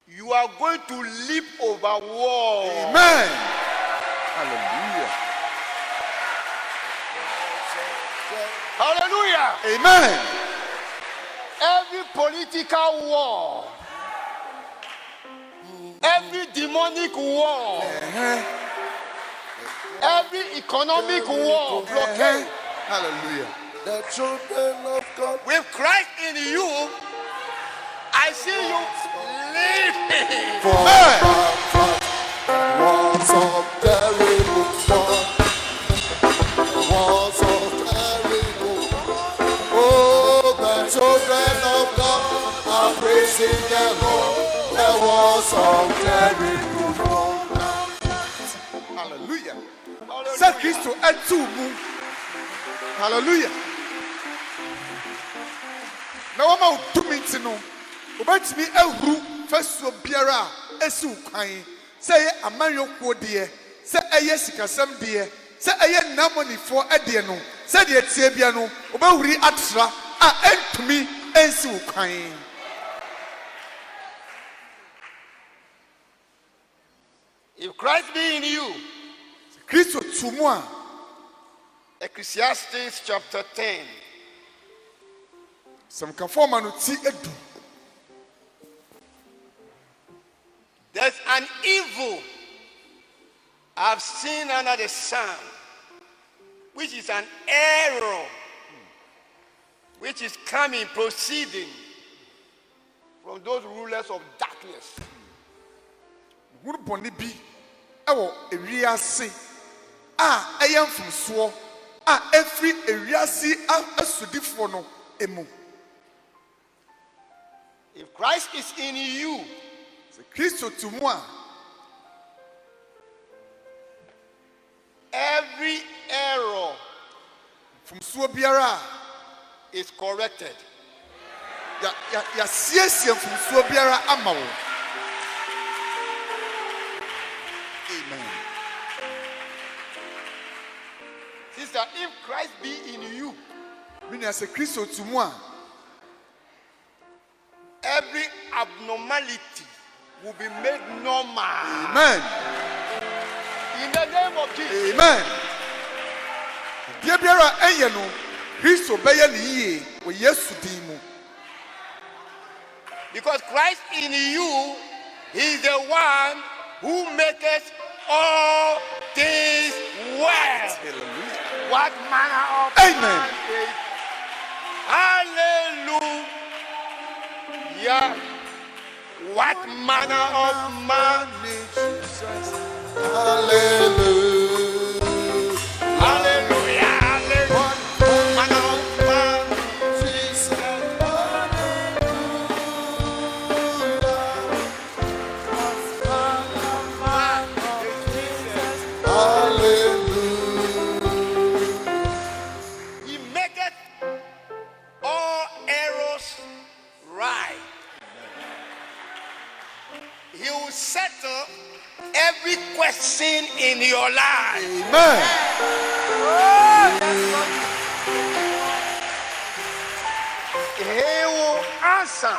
A: you are going to leap over walls.
B: amen. Hallelujah.
A: Hallelujah.
B: Amen.
A: Every political war, every demonic war, every economic war, blockade.
B: Hallelujah.
C: The children of God.
A: With Christ in you, I see you living.
C: Walls of terrible fall. Walls of terrible. Oh, the children of God are praising the Lord. The walls of terrible fall.
B: Hallelujah. Say Kristo etu mu. Hallelujah. Na wama utumi nti no, obetimi ehuru fasuo biara esi ukwan. Say amanyokuo de, say eye sikasem de, say eye namonifo ede no, say de tie bia no, obehuri atra a entumi ensi ukwan.
A: If Christ be in you,
B: Kristo tumu a
A: Ecclesiastes chapter 10.
B: some conforma no ti edu.
A: There's an evil I've seen under the sun, which is an error, which is coming, proceeding from those rulers of darkness.
B: Hunu boni bi ewo ewiase a eyam fumso a every ewiase asudifo no emu.
A: If Christ is in you,
B: Kristo tumu a
A: every error
B: fumso biara
A: is corrected.
B: ya siesie fumso biara ama wo. Amen.
A: Sister, if Christ be in you,
B: Meaning as a Kristo tumu a
A: every abnormality will be made normal.
B: amen.
A: In the name of Jesus.
B: Amen. Dia biara enye no Kristo beye ni yie wo Yesu din mu.
A: Because Christ in you, he is the one who makes all things well. What manner of
B: Amen.
A: man is? Hallelujah. What manner of man is Jesus?
C: Hallelujah.
A: Hallelujah. Hallelujah. What manner of man
C: Jesus.
A: is Jesus?
C: Hallelujah.
A: He maketh all errors right. He will settle every question in your life.
B: Amen.
A: He will answer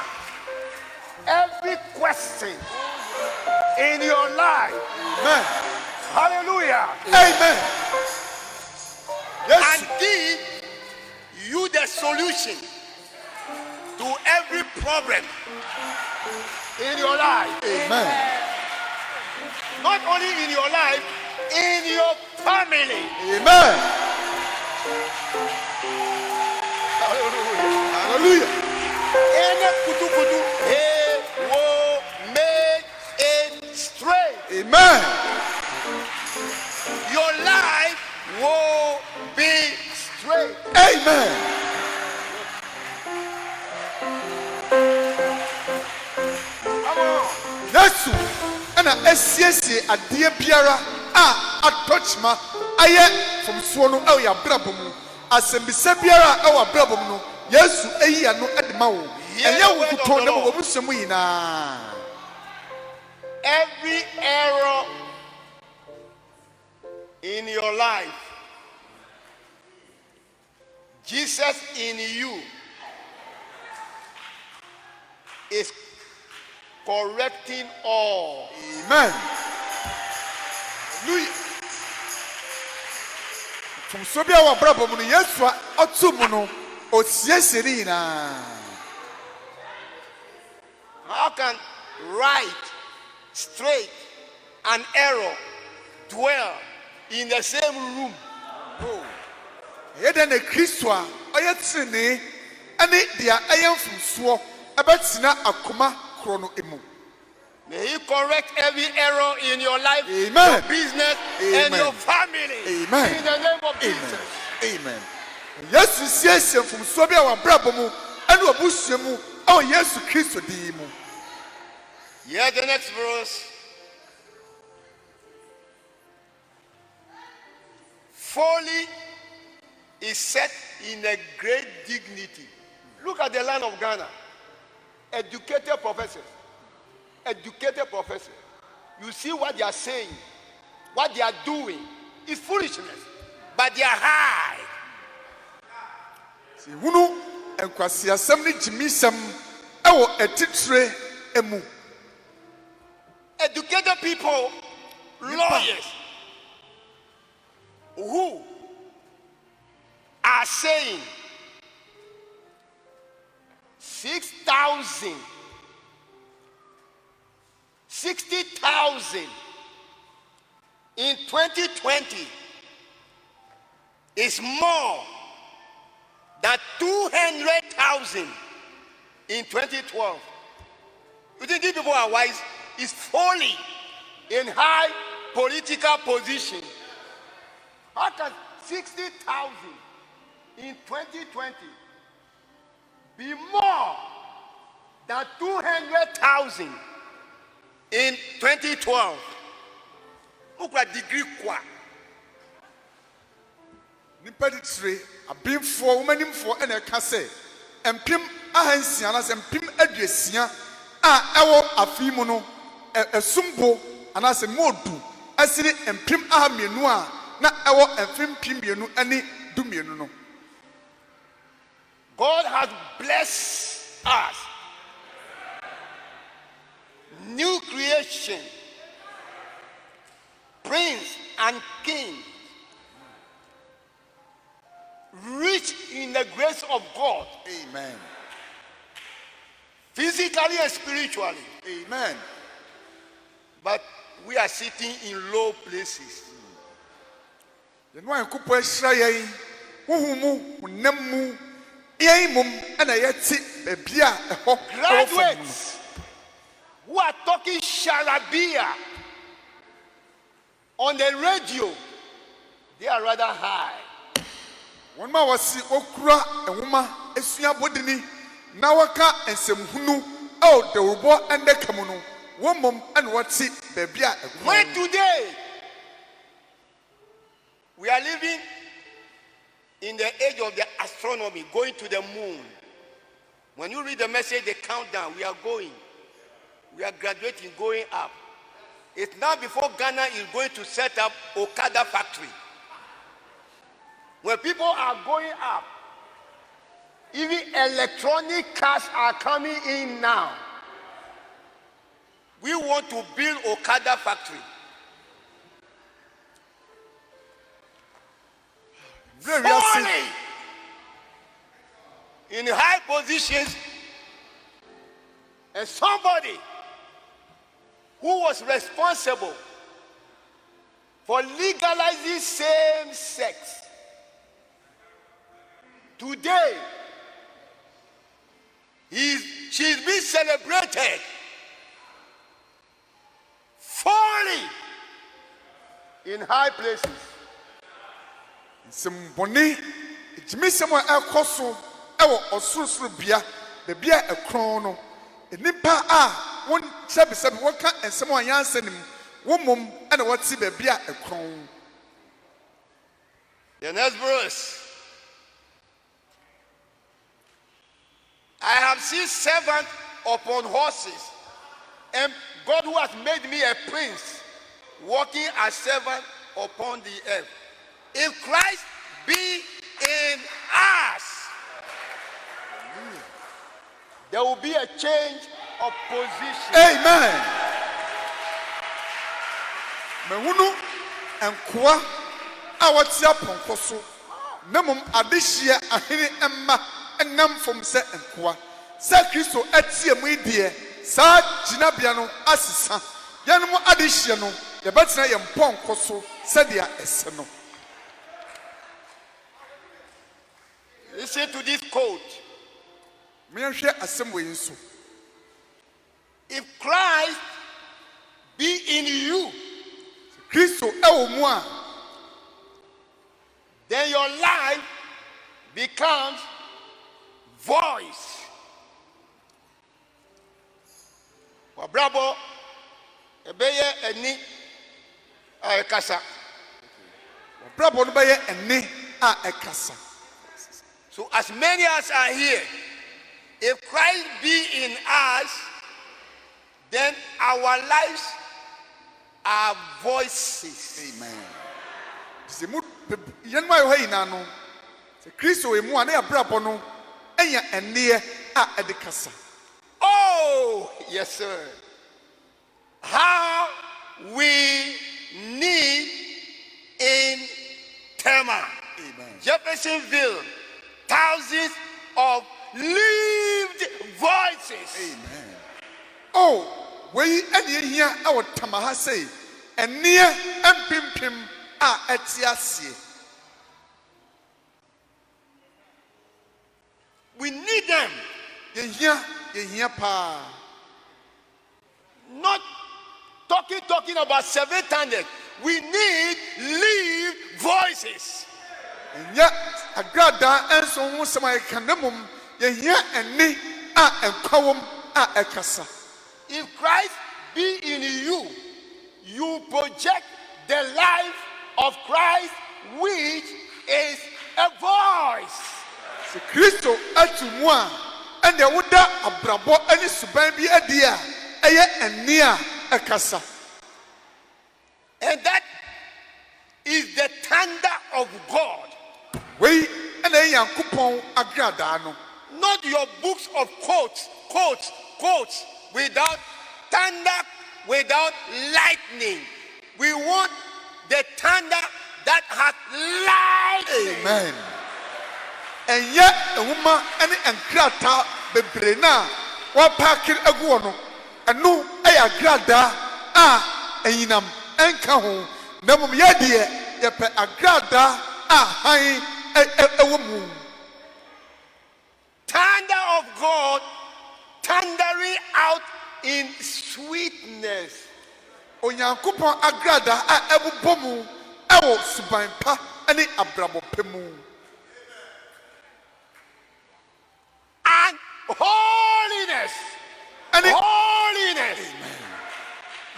A: every question in your life.
B: Amen.
A: Hallelujah.
B: Amen. Yes.
A: And give you the solution to every problem in your life.
B: Amen.
A: Not only in your life, in your family.
B: Amen.
A: Hallelujah.
B: Hallelujah.
A: Any kutu, he will make it straight.
B: Amen.
A: Your life will be straight.
B: Amen.
A: Come on.
B: Yesu ɛna esiesie adeɛ biara a atɔkyima ayɛ fam soɔ no ɛwɔ abrabɔ mu. Asɛmbisa biara ɛwɔ abrabɔ mu no, Yesu eyi ano ɛde ma wo. Ɛnyɛ wo kuto na wo busua mu nyinaa.
A: Every error in your life, Jesus in you is correcting all.
B: Amen. Hallelujah. Fam soɔ bi a wɔ abrabɔ mu no, Yesu a ɔto mu no, osiesie ne nyinaa.
A: How can right, straight, and error dwell in the same room?
B: Ɛyɛ dɛ na Kristo a ɔyɛ tenee ɛne deɛ ɛyɛ mfomsoɔ ɛbɛtena akoma korɔ no emu.
A: May He correct every error in your life,
B: Amen.
A: your business, and
B: Amen.
A: your family.
B: Amen.
A: In the name of Jesus.
B: Amen. Yesu siesie mfomsoɔ bi a wɔ abrabɔ mu ɛne w'abusua mu ɛwɔ Yesu Kristo din mu.
A: Hear the next verse. Folly is set in a great dignity. Look at the land of Ghana. Educated professors. Educated professors. You see what they are saying, what they are doing is foolishness, but they are high.
B: Si hunu nkwasiasɛm ne gyimisɛm ɛwɔ atitire emu.
A: Educated people, lawyers, who are saying 6,000, 60,000 in 2020 is more than 200,000 in 2012. You think these people are wise? It's folly in high political position. How can 60,000 in 2020 be more than 200,000 in 2012? Look at degree kwa.
B: Nipa titire abinfoɔ wɔmanimfoɔ ɛna ɛka sɛ mpem ahansia anaasɛ mpem aduosia a ɛwɔ afi mu no ɛsumbo anaasɛ moodu ɛsene mpem ahamienu a na ɛwɔ mfem mpem mmienu ɛne dumienu no.
A: God has blessed us. New creation, prince and king, rich in the grace of God,
B: Amen.
A: physically and spiritually.
B: Amen.
A: But we are sitting in low places.
B: Yɛn wa Nyankopɔn ahyira yɛn. Honhom mu, honam mu, yɛn mom ɛna yɛte baabi a ɛhɔ.
A: Graduates who are talking charabia on the radio, they are rather high.
B: Wɔn ma wɔsi okura nwoma esua bodini na wɔka nsɛmhunu ɛwɔ dawurubɔ ɛndɛka mu no wɔn mom ɛna wɔte baabi a ɛkɔ.
A: When today we are living in the age of the astronomy, going to the moon. When you read the message, the countdown, we are going. We are graduating, going up. It's now before Ghana is going to set up Okada factory. When people are going up, even electronic cars are coming in now. We want to build Okada factory. Falling in high positions, and somebody who was responsible for legalizing same sex today, she's being celebrated, falling in high places.
B: Nsɛmbɔne gyimisɛm a ɛkɔ so ɛwɔ ɔsorosoro bia baabi a ɛkorɔn no nipa a wɔn sɛbisɛbi wɔka nsɛm a yɛansa nim wɔn mom ɛna wɔte baabi a ɛkorɔn.
A: The next verse. I have seen servants upon horses, and God who has made me a prince, walking as servant upon the earth. If Christ be in us, there will be a change of position.
B: Amen. Mehunu nkoa a wɔte apɔnkɔ so na mom adehyia ahene ɛmma ɛnam fam sɛ nkoa sɛ Kristo atie mu deɛ saa gyinabea no asesa yɛn mo adehyia no yɛbɛtena yɛn pɔnkɔ so sɛdeɛ ɛsɛ no.
A: Listen to this quote.
B: Mehwɛ asɛm wɔ yi nso.
A: If Christ be in you,
B: Kristo ɛwɔ mu a,
A: then your life becomes voice. Wabrabo ebeye eni kasa.
B: brabɔ no bɛyɛ ɛne a ɛkasa.
A: So as many as are here, if Christ be in us, then our lives are voices.
B: Amen. Sɛ mu yɛn mu ayɛ hɔ nyinaa no sɛ Kristo wɔ mu a na yɛbrabɔ no ɛnya ɛneɛ a ɛde kasa.
A: Oh, yes, sir. How we need in Tema,
B: Amen.
A: Jeffersonville, thousands of lived voices.
B: Amen. Oh, wei ɛne ehia ɛwɔ Tama ha sɛ ɛneɛ ɛmpimpim a ɛte aseɛ.
A: We need them.
B: Yɛhia paa.
A: Not talking about 700. We need live voices.
B: Ɛnyɛ agradaa ɛnso ho sɛm a yɛka na mmom yɛhia ɛne a ɛnkwa wom a ɛkasa.
A: If Christ be in you, you project the life of Christ, which is a voice.
B: Sɛ Kristo atu mu a ɛnna woda abrabɔ ɛne suban bi adi a ɛyɛ ɛne a ɛkasa.
A: And that is the thunder of God.
B: Wei ɛna ɛyɛ Nyankopɔn agradaa no.
A: Not your books of quotes without thunder, without lightning. We want the thunder that has lightning.
B: Amen. Ɛnyɛ nwoma ɛne nkrataa bebree na wɔapaake agu wɔ no ɛno ɛyɛ agradaa a ɛnyinam ɛnka ho na mmom yɛdeɛ yɛpɛ agrada a han ɛwɔ mu.
A: Thunder of God thundering out in sweetness.
B: Onyankopɔn agrada a ɛbobɔ mu ɛwɔ suban pa ɛne abrabɔ pɛ mu.
A: And holiness.
B: And
A: holiness.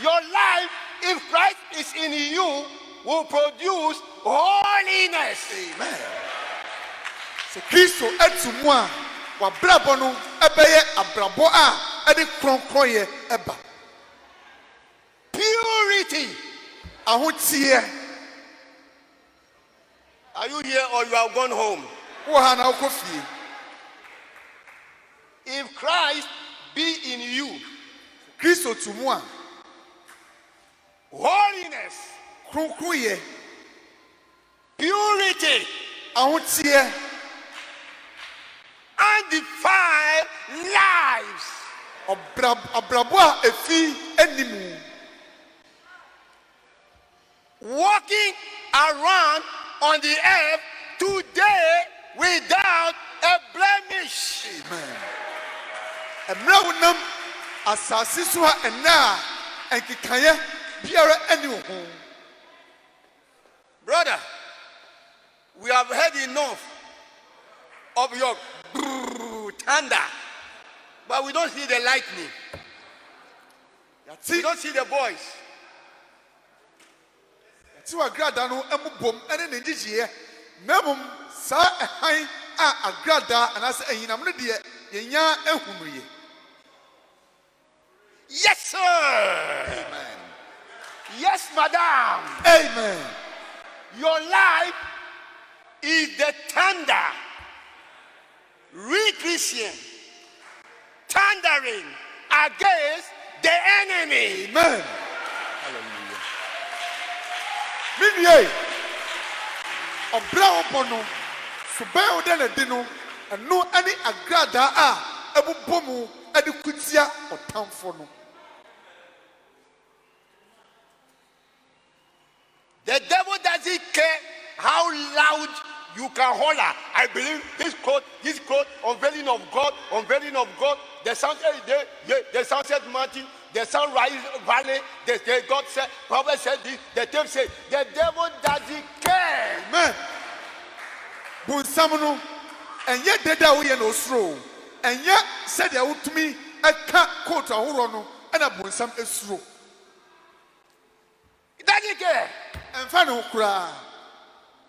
A: Your life, if Christ is in you, will produce holiness.
B: Amen. So Kristo etu mu a wabrabɔ no ɛbɛyɛ abrabɔ a ɛde kronkronye ɛba.
A: Purity.
B: Ahotie.
A: Are you here or you have gone home?
B: Wo ha na wokɔ fie.
A: If Christ be in you,
B: Kristo tu mu a
A: holiness,
B: kronkronye,
A: purity,
B: ahotie,
A: undefiled lives.
B: abrabɔ a efi animu.
A: Walking around on the earth today without a blemish.
B: Amen. Emra wonam asase so a ɛna a ɛnkekayɛ biara ɛne wo ho.
A: Brother, we have heard enough of your thunder, but we don't see the lightning. We
B: Yɛte
A: don't see the voice.
B: agrada no ɛmu bom ɛne ne gyegyeɛ. Na mmom saa ɛhan a agrada anaasɛ ɛhinam no deɛ yɛnya ehunu yɛ.
A: Yes, sir.
B: Amen.
A: Yes, madam.
B: Amen.
A: Your life is the thunder. Real Christian thundering against the enemy.
B: Amen. Hallelujah. Ɔbra wopɔ no suban wo de na di no ɛno ɛne agrada a ɛbobɔ mu ɛde kutia ɔtamfo no.
A: The devil doesn't care how loud you can holler. I believe this quote, unveiling of God, the sunset mountain, the sunrise valley, the God said, prophet said this, the tape said, the devil doesn't care.
B: Amen. Bunsam no ɛnyɛ deda a woyɛ na osuro. Ɛnyɛ sɛdeɛ wotumi ɛka coat ahorow no ɛna bunsam esuro.
A: He doesn't care.
B: Ɛmfa ne ho koraa.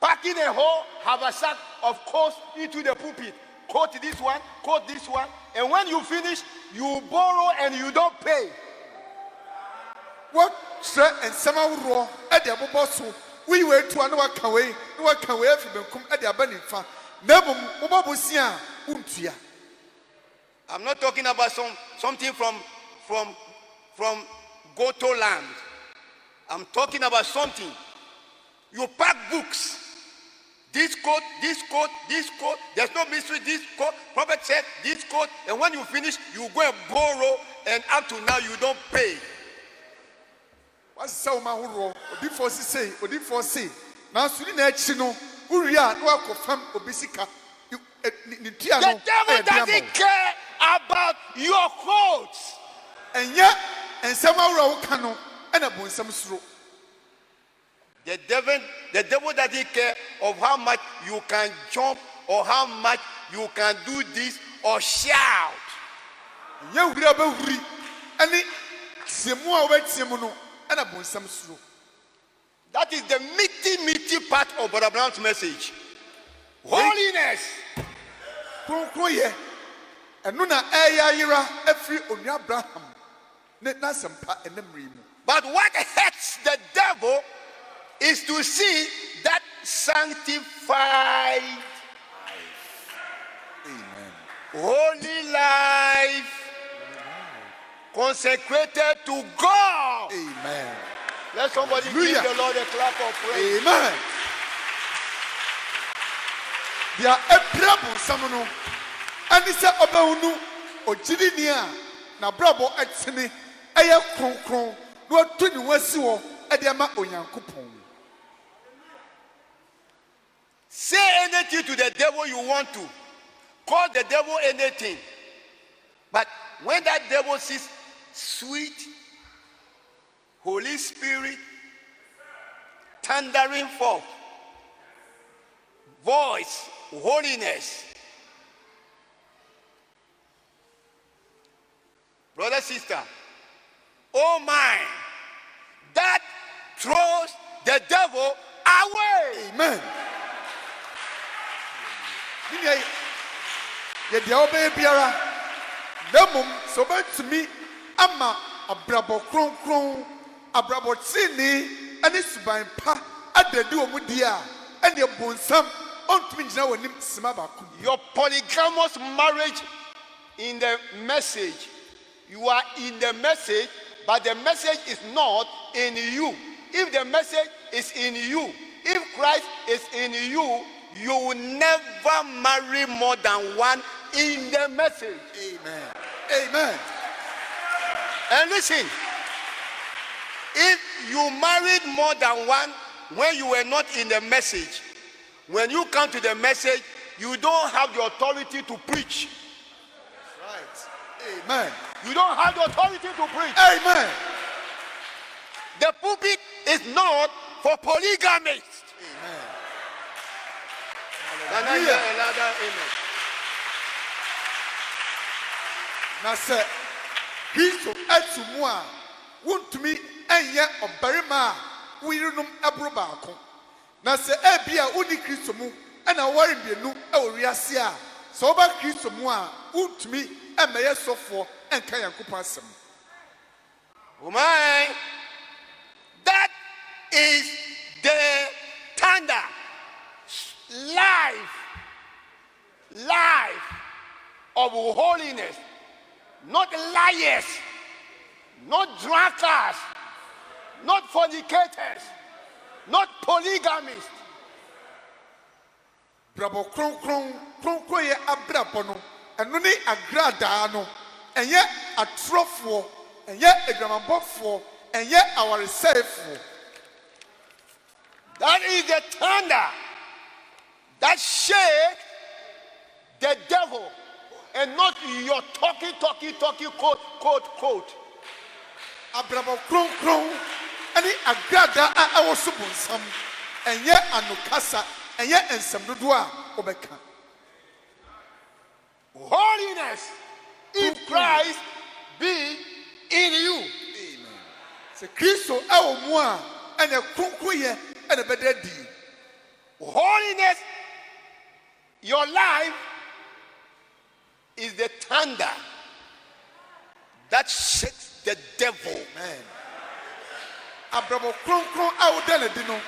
A: Packing a whole haversack of coats into the pulpit. Quote this one, and when you finish, you borrow and you don't pay.
B: Wɔkyerɛ nsɛm ahorow ɛde abobɔ so. We were to another kaway, no kaway if you come at the abandoned farm. Never Mobabusia, Untia.
A: I'm not talking about something from Goto land. I'm talking about something. You pack books. This quote. There's no mystery. This quote. Prophet said this quote, and when you finish, you go and borrow, and up to now you don't pay.
B: What's so my hero? Before say, now soon in Chino, Uria, no confirm Obisica.
A: The devil doesn't care about your quotes.
B: And yet, and somehow cano and a boy some slow.
A: The devil doesn't care of how much you can jump or how much you can do this or shout.
B: You will have a any Simua wet Simono and a boy some slow.
A: That is the meaty part of Brother Brown's message. Holiness.
B: And Nuna Ayira every on Abraham. Not some part and them.
A: But what hurts the devil is to see that sanctified, holy life consecrated to God.
B: Amen.
A: Let somebody give the Lord a clap of praise.
B: Amen. They are a brabo samono. And it's a obanu or Jidinia. Na brabo at Sini. Aya kron. No 21 at the Ama Oyankupon.
A: Say anything to the devil you want to. Call the devil anything. But when that devil sees sweet Holy Spirit thundering forth, voice, holiness, brother, sister, oh my, that throws the devil away.
B: Amen. Ye dia obe biara lemum so betumi ama abrabo kronkron abrabo tini ane suban pa adadi omudi a ane bonsam ontumi gina wonim sima ba ko.
A: Your polygamous marriage in the message, you are in the message, but the message is not in you. If the message is in you, if Christ is in you, you will never marry more than one in the message.
B: Amen. Amen.
A: And listen, if you married more than one when you were not in the message, when you come to the message, you don't have the authority to preach.
B: Right. Amen.
A: You don't have the authority to preach.
B: Amen.
A: The pulpit is not for polygamists.
B: Amen.
A: Can I hear a louder amen?
B: Na se Kristo atumu a wontumi enye obarima a wirinum ebro baako. Na se ebia uni Kristo mu na wari bienu e oriase a so ba Kristo mu a wontumi emeye sofo enka Yankopon asem.
A: Oh my, that is the thunder. Life of holiness, not liars, not drunkards, not fornicators, not polygamists.
B: Brabo kronkron ye abrabo no eno ni agrada no enye atrofo enye egramabofo enye awaresefo.
A: That is the thunder that shake the devil, and not your talking, quote.
B: Abrabo kronkron ani agrada a awoso bonsam enye anokasa enye ensem dodo a obeka.
A: Holiness, if Christ be in you.
B: Amen. Se Kristo awo mu a ene kronkron ye ene bedadi.
A: Holiness, your life is the thunder that shakes the devil.
B: Amen. Abrabo kronkron awo dele di no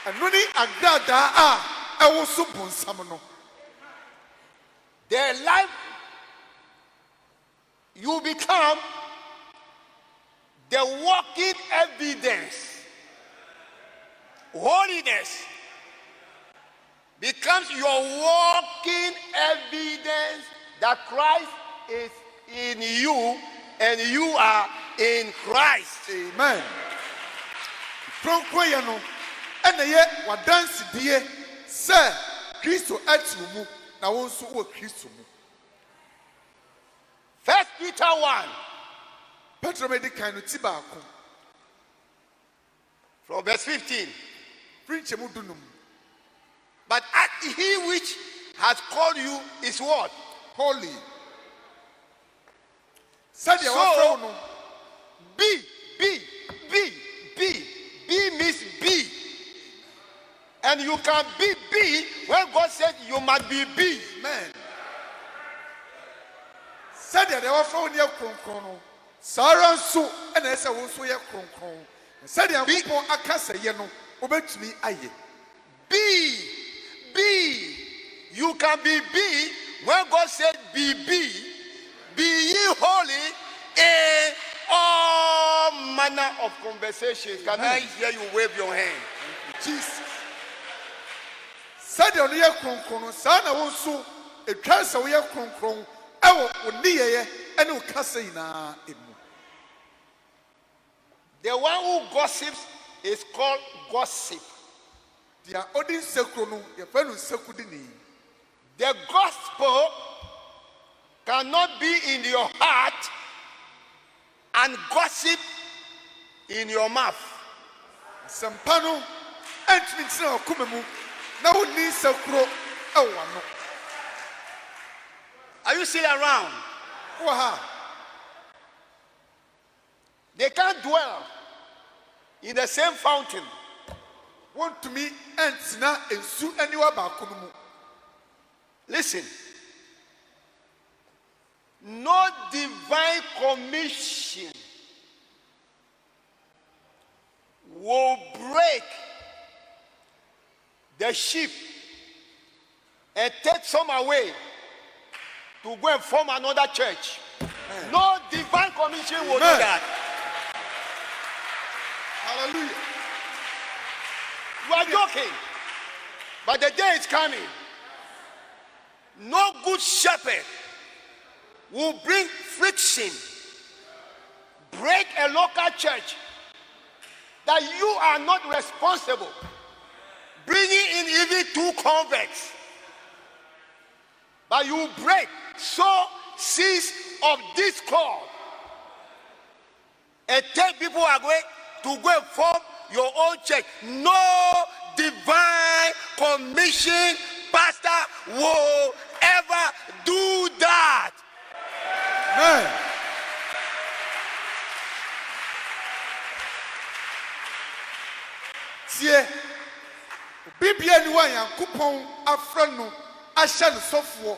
B: eno ni agrada a awoso bonsam no.
A: The life you become the walking evidence. Holiness becomes your walking evidence that Christ is in you and you are in Christ.
B: Amen. Kronkron ye no ene ye wadansi die se Kristo atu mu na wonso wo Kristo mu.
A: 1 Peter 1
B: Petro medikan no ti baako
A: from verse 15.
B: Preach mu dunum.
A: But he which has called you is what?
B: Holy. Said you
A: So,
B: no.
A: B means B. And you can be B when God said you must be B.
B: Amen. Said you offer near kronkron no. Sara nso ena ese wo nso ye kronkron. Said you Yankopon akasa ye no obetumi aye.
A: B. You can be B when God said be B. Be ye holy in all manner of conversations. Can I hear you wave your hand?
B: Jesus. Said you ye kronkron no sa na wo nso etwa se wo ye kronkron ewo oniyeye ene okasa ina emu.
A: The one who gossips is called gossip.
B: Dia odi nsekuro no ye fa no nsekudini.
A: The gospel cannot be in your heart and gossip in your mouth.
B: Sempa no entimi tsena okoma mu na woni nsekuro ewa no.
A: Are you still around?
B: Wo ha.
A: They can't dwell in the same fountain.
B: Want to me entina ensu aniwa ba kono mu.
A: Listen. No divine commission will break the sheep and take some away to go and form another church. No divine commission will do that.
B: Hallelujah.
A: You are joking. But the day is coming. No good shepherd will bring friction, break a local church that you are not responsible, bringing in even 2 converts. But you break, sow seeds of discord, and take people away to go and form your own church. No divine commission pastor will ever do that.
B: Amen. Sie Biblia ni wa Yankopon afra no ahye no sofo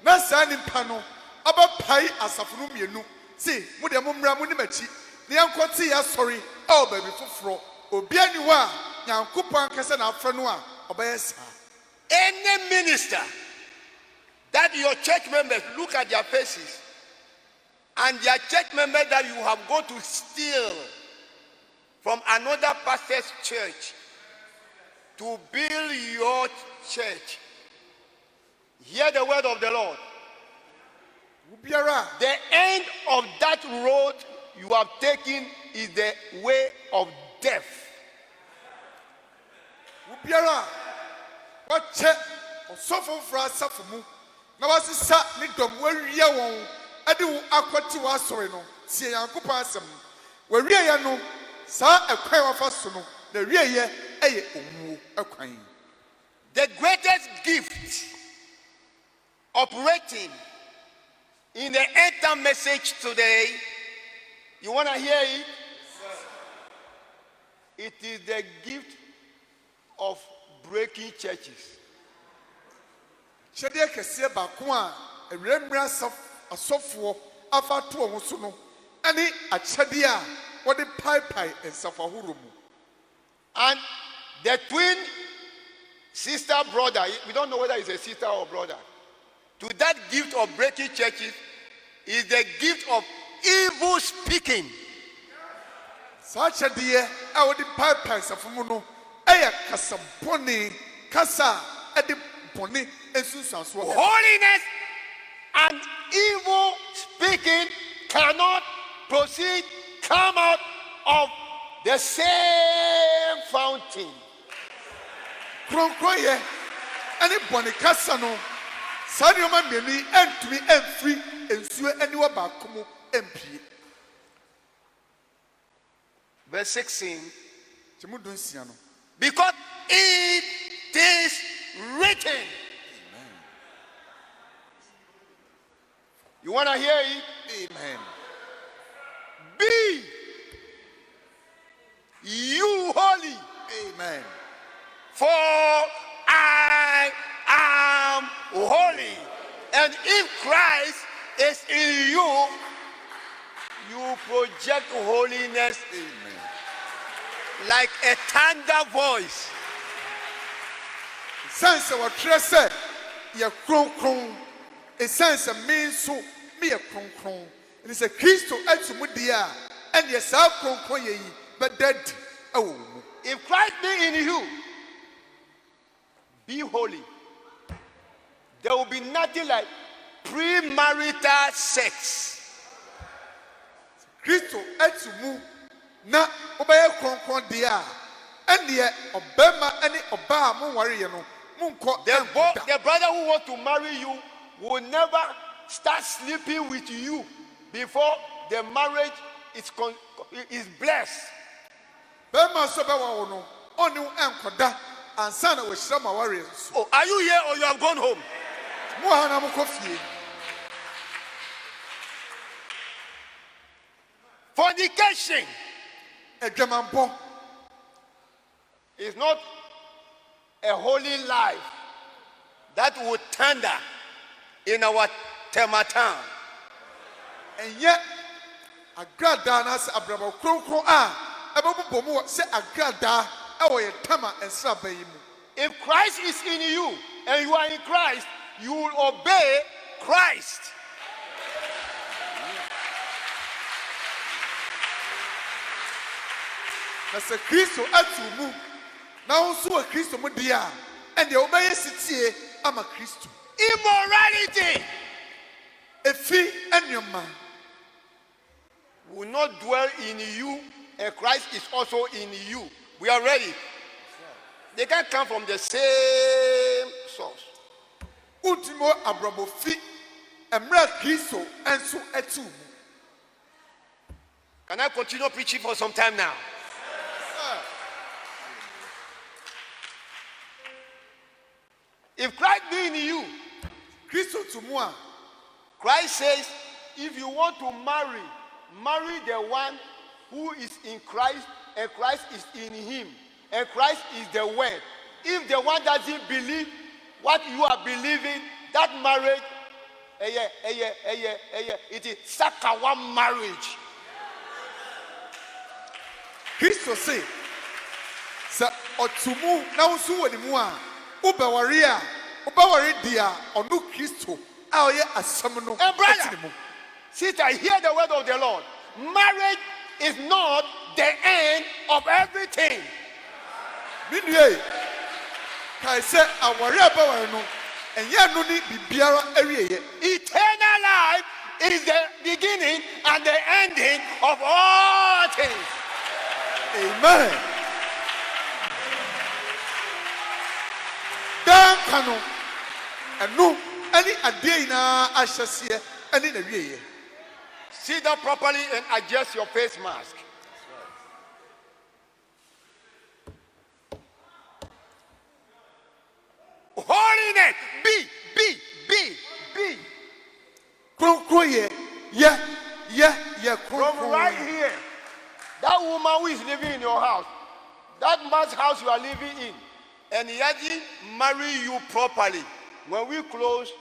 B: na saa nimpa no abapai asafo no mienu si mo de mo mra mo ni machi ne yankoti ya sorry baby foforo obi ani wa Yankopon kase na afra no a obayesa.
A: Any minister that your church members look at their faces and their church members that you have gone to steal from another pastor's church to build your church, hear the word of the Lord.
B: Ubiara
A: The end of that road you have taken is the way of death.
B: Ubiara wache osofo fra asafo mu na wasisa ne dom wawie won ade wo akwati wa sori no tie Yankopon asem wawie ye no saa ekwan wafa so no na wie ye eye omuo ekwan.
A: The greatest gift operating in the end-time message today, you want to hear it? It is the gift of breaking churches.
B: Chede kese ba ko a ewremra asofo afa to wo so no ani achede a wode pai ensafo horo mu.
A: And the twin sister brother, we don't know whether it's a sister or brother, to that gift of breaking churches is the gift of evil speaking.
B: Sa chede a wode pai ensafo mu no eye kasa boni kasa ede boni ensunsanso.
A: Holiness and evil speaking cannot proceed, come out of the same fountain.
B: Kronkroye ani boni kasa no sa ni o ma mienu entumi emfiri ensuo aniwa ba komo empie.
A: Verse 16.
B: Timudun sia no.
A: Because it is written. You want to hear it?
B: Amen.
A: Be you holy,
B: Amen.
A: for I am holy. And if Christ is in you, you project holiness
B: Amen.
A: like a thunder voice.
B: Sense what say ye kronkron. A sense of means so me a kronkron. It is a Christo etumudia and yes our kronkron ye but dead. Oh,
A: If Christ be in you, be holy. There will be nothing like premarital sex.
B: Christo etumu na obeye kronkron dia And the Obama and the Obama warrior no.
A: The brother who wants to marry you will never start sleeping with you before the marriage is blessed.
B: Bema so be wa no onu enkoda ansa na we shira ma warriors.
A: Oh, are you here or you have gone home?
B: Mo ha na mo kofie.
A: Fornication
B: Edwamampo
A: is not a holy life that would thunder in our Tematan.
B: And yet agrada na se abrabo kronkron a ebebo mo se agrada e wo ye tama ensra bayi mu.
A: If Christ is in you and you are in Christ, you will obey Christ.
B: Na se Kristo atu mu na wo so wa Kristo mu dia and the obey sitie ama Kristo.
A: Immorality
B: Efi enyoma
A: will not dwell in you, and Christ is also in you. We are ready. They can't come from the same source.
B: Ultimo abrabo fi emra Kristo enso atu mu.
A: Can I continue preaching for some time now? If Christ be in you,
B: Kristo to mu a
A: Christ says, if you want to marry, marry the one who is in Christ and Christ is in him. And Christ is the word. If the one doesn't believe what you are believing, that marriage, it is Sakawa marriage.
B: Kristo say sa otumu na wo so woni mu a ubawari a ubawari dia onu Kristo a oye asam no.
A: And brother, sister, hear the word of the Lord. Marriage is not the end of everything.
B: Minue kai se awari abawari no enye no ni bibiara awieye.
A: Eternal life is the beginning and the ending of all things.
B: Amen. Dan kanu enu ani ade ina ahyese ani na wieye.
A: Sit down properly and adjust your face mask. Holiness, be.
B: Kronkron ye
A: From right here, that woman who is living in your house, that man's house you are living in, and he hasn't married you properly. When we close,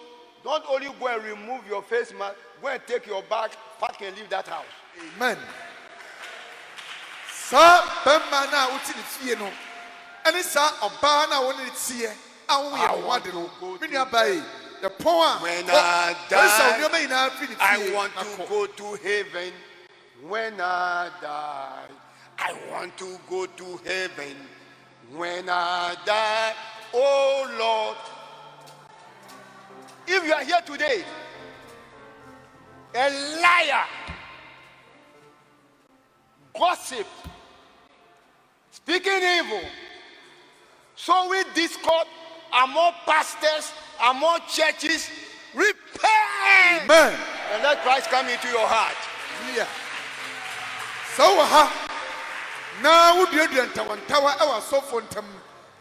A: don't only go and remove your face mask, go and take your bag, pack and leave that house.
B: Amen. Sa bema na uti ni fie no. Ani sa oba na wo ni tie awo ye wade no. Mini abai. The pon
A: When I die, I want to
B: to
A: go to heaven. When I die, I want to go to heaven. When I die, oh Lord. If you are here today, a liar, gossip, speaking evil, sowing discord among pastors, among churches, repent.
B: Amen.
A: And let Christ come into your heart.
B: Yeah. So ha na wo duadua ntawantawa e wa sofo ntam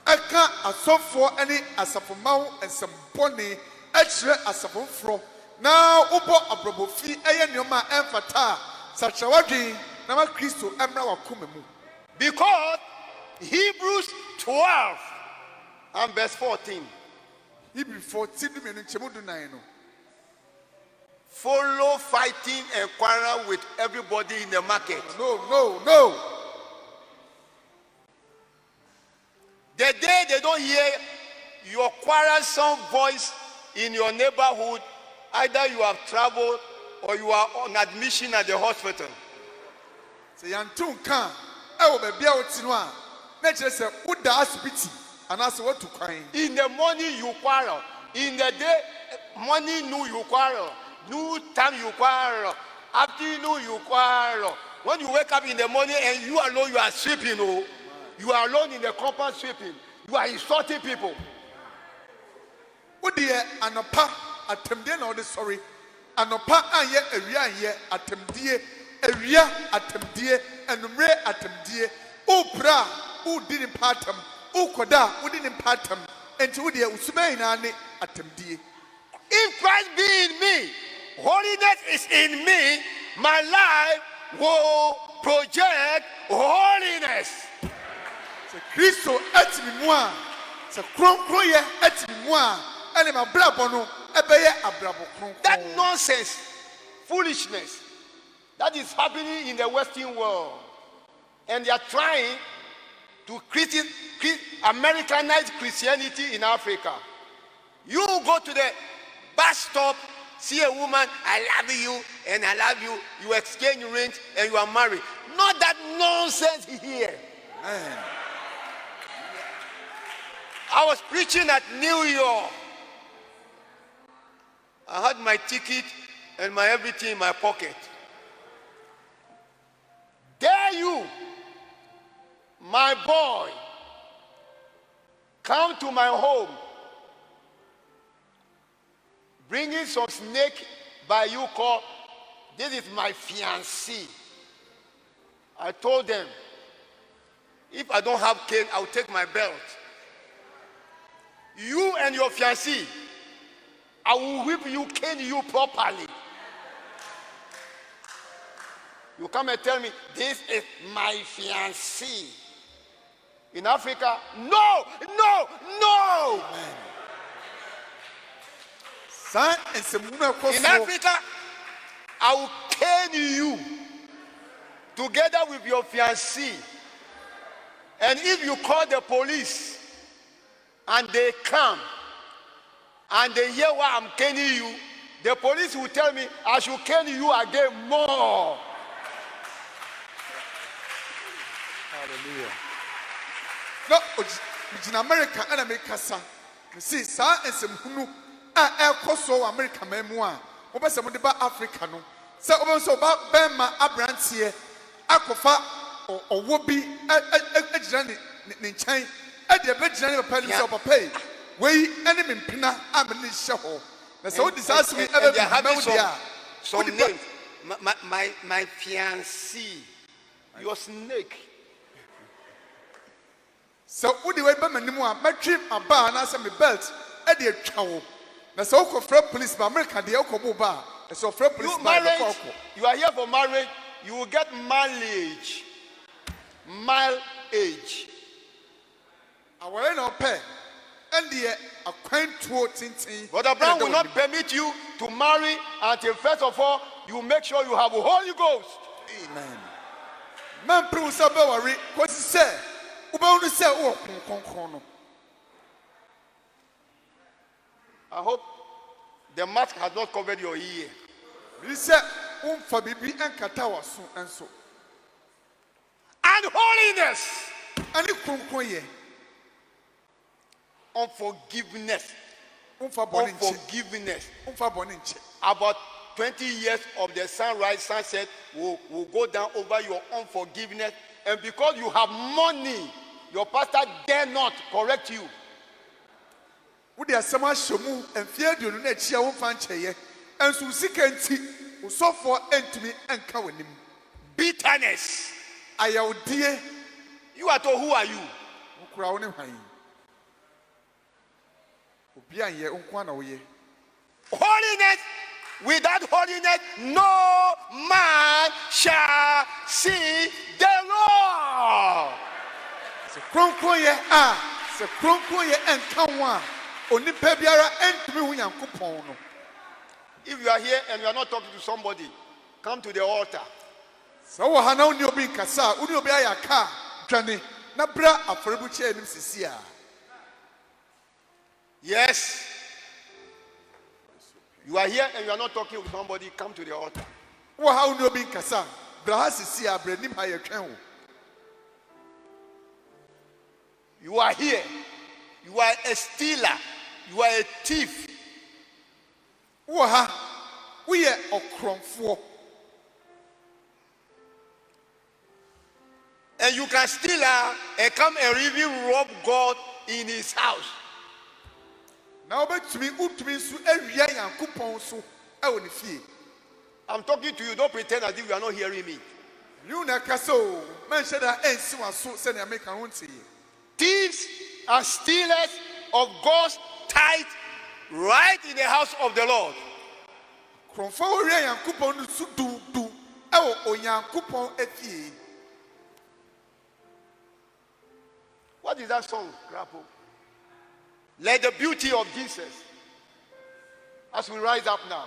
B: aka asofo ani asafomawo ensembone akire asafofro na ubo abrobofi eye nioma emfata satrawadwen na ma Kristo emra wakoma mu.
A: Because Hebrews 12 and verse 14.
B: Hebrew 14 do menu chemudu nine no.
A: Follow fighting and quarrel with everybody in the market.
B: No.
A: The day they don't hear your quarrelsome voice in your neighborhood, either you have traveled or you are on admission at the hospital.
B: Se yantun kan e wo bia oti no a na kire se uda asibiti anase watu kwan.
A: In the morning you quarrel. In the day, morning noon you quarrel. Noon time you quarrel. Afternoon you quarrel. When you wake up in the morning and you alone you are sleeping, You are alone in the compound sweeping. You are insulting people.
B: Wo de anopa atemdie na ode sorry. Anopa anye awia anye atemdie, awia atemdie, enumre atemdie. O pra, o di ni patam, o koda, o di ni patam. Enti wo de usuma ina ne atemdie.
A: If Christ be in me, holiness is in me, my life will project holiness.
B: Se Kristo etimi mu a, se kronkroye etimi mu a, ene ma brabo no ebeye abrabo kronkron.
A: That nonsense, foolishness, that is happening in the Western world. And they are trying to Americanize Christianity in Africa. You go to the bus stop, see a woman, I love you, and I love you. You exchange rings and you are married. Not that nonsense here.
B: Amen.
A: I was preaching at New York. I had my ticket and my everything in my pocket. Dare you, my boy, come to my home, bringing some snake by you called, this is my fiancée. I told them, if I don't have cane, I'll take my belt. You and your fiancée, I will whip you, cane you properly. You come and tell me, this is my fiancée. In Africa, no, no, no.
B: San ensemuna koso.
A: In Africa, I will cane you together with your fiancée. And if you call the police and they come and they hear why I'm caning you, the police will tell me I should cane you again more.
B: Hallelujah. No, in America and America, son. You see, San ensemunu a koso America memua. Oba se mo de ba Africa no. Se oba so ba bema abrantie akofa owo bi ejira ne nkyɛn e de be gyina ne papa ni se papa yi wei ene me mpena amene hye ho na se odi sa asumi ebe bi dia
A: some names my fiancée, your snake.
B: So odi wei be manimu a matwi aba na se me belt e de atwa wo na se wo fra police ba America de okobo ba so fra police ba
A: Marriage, you are here for marriage, you will get mileage. Mileage.
B: Aware no pay and the acquaintuo tintin.
A: Brother Brown will not permit you to marry until first of all you make sure you have a Holy Ghost.
B: Amen. Man prove say be worry cause say ube unu say wo konkon no.
A: I hope the mask has not covered your ear.
B: Bi say umfa bibi enkata waso enso.
A: And holiness.
B: Ani konkon ye.
A: Unforgiveness.
B: Unforgiveness.
A: About 20 years of the sunrise, sunset will go down over your unforgiveness. And because you have money, your pastor dare not correct you.
B: Udi asema shomu enfie dionu na chia wo fancheye. Ensu sika nti usofo entumi enka wanim.
A: Bitterness.
B: Ayawdie.
A: You are told, who are you?
B: Ukura wo ne hwan.
A: Holiness, without holiness, no man shall see the Lord.
B: Se kronkoye se kronkoye enkanwa onipa biara entumi hu Yankopon no.
A: If you are here and you are not talking to somebody, come to the altar.
B: So wo hana uni obi nkasa, uni obi ayaka dwane na bra aforebuche enim sisia.
A: Yes. You are here and you are not talking with somebody, come to the altar.
B: Wo ha uni obi nkasa, bra ha sisia bra nim ha ye twen wo.
A: You are here. You are a stealer. You are a thief.
B: Wo ha, we ye okromfo.
A: And you can steal her and come and really rob God in his house.
B: Na obetumi utumi nso awia Yankopɔn so ɛwɔ ne fie.
A: I'm talking to you. Don't pretend as if you are not hearing me.
B: You na kasa o, menhye da ensi waso sɛ nea meka ho ntie.
A: Thieves are stealers of God's tithe right in the house of the Lord.
B: Krɔmfo awia Yankopɔn no so du ɛwɔ Onyankopɔn afie.
A: What is that song, Grapple? Let the beauty of Jesus, as we rise up now.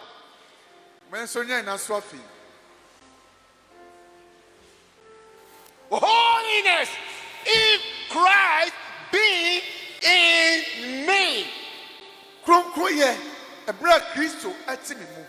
B: Menso nya na so afi.
A: Holiness, if Christ be in me.
B: Kronkron yɛ ɛbra Kristo ɛte me mu.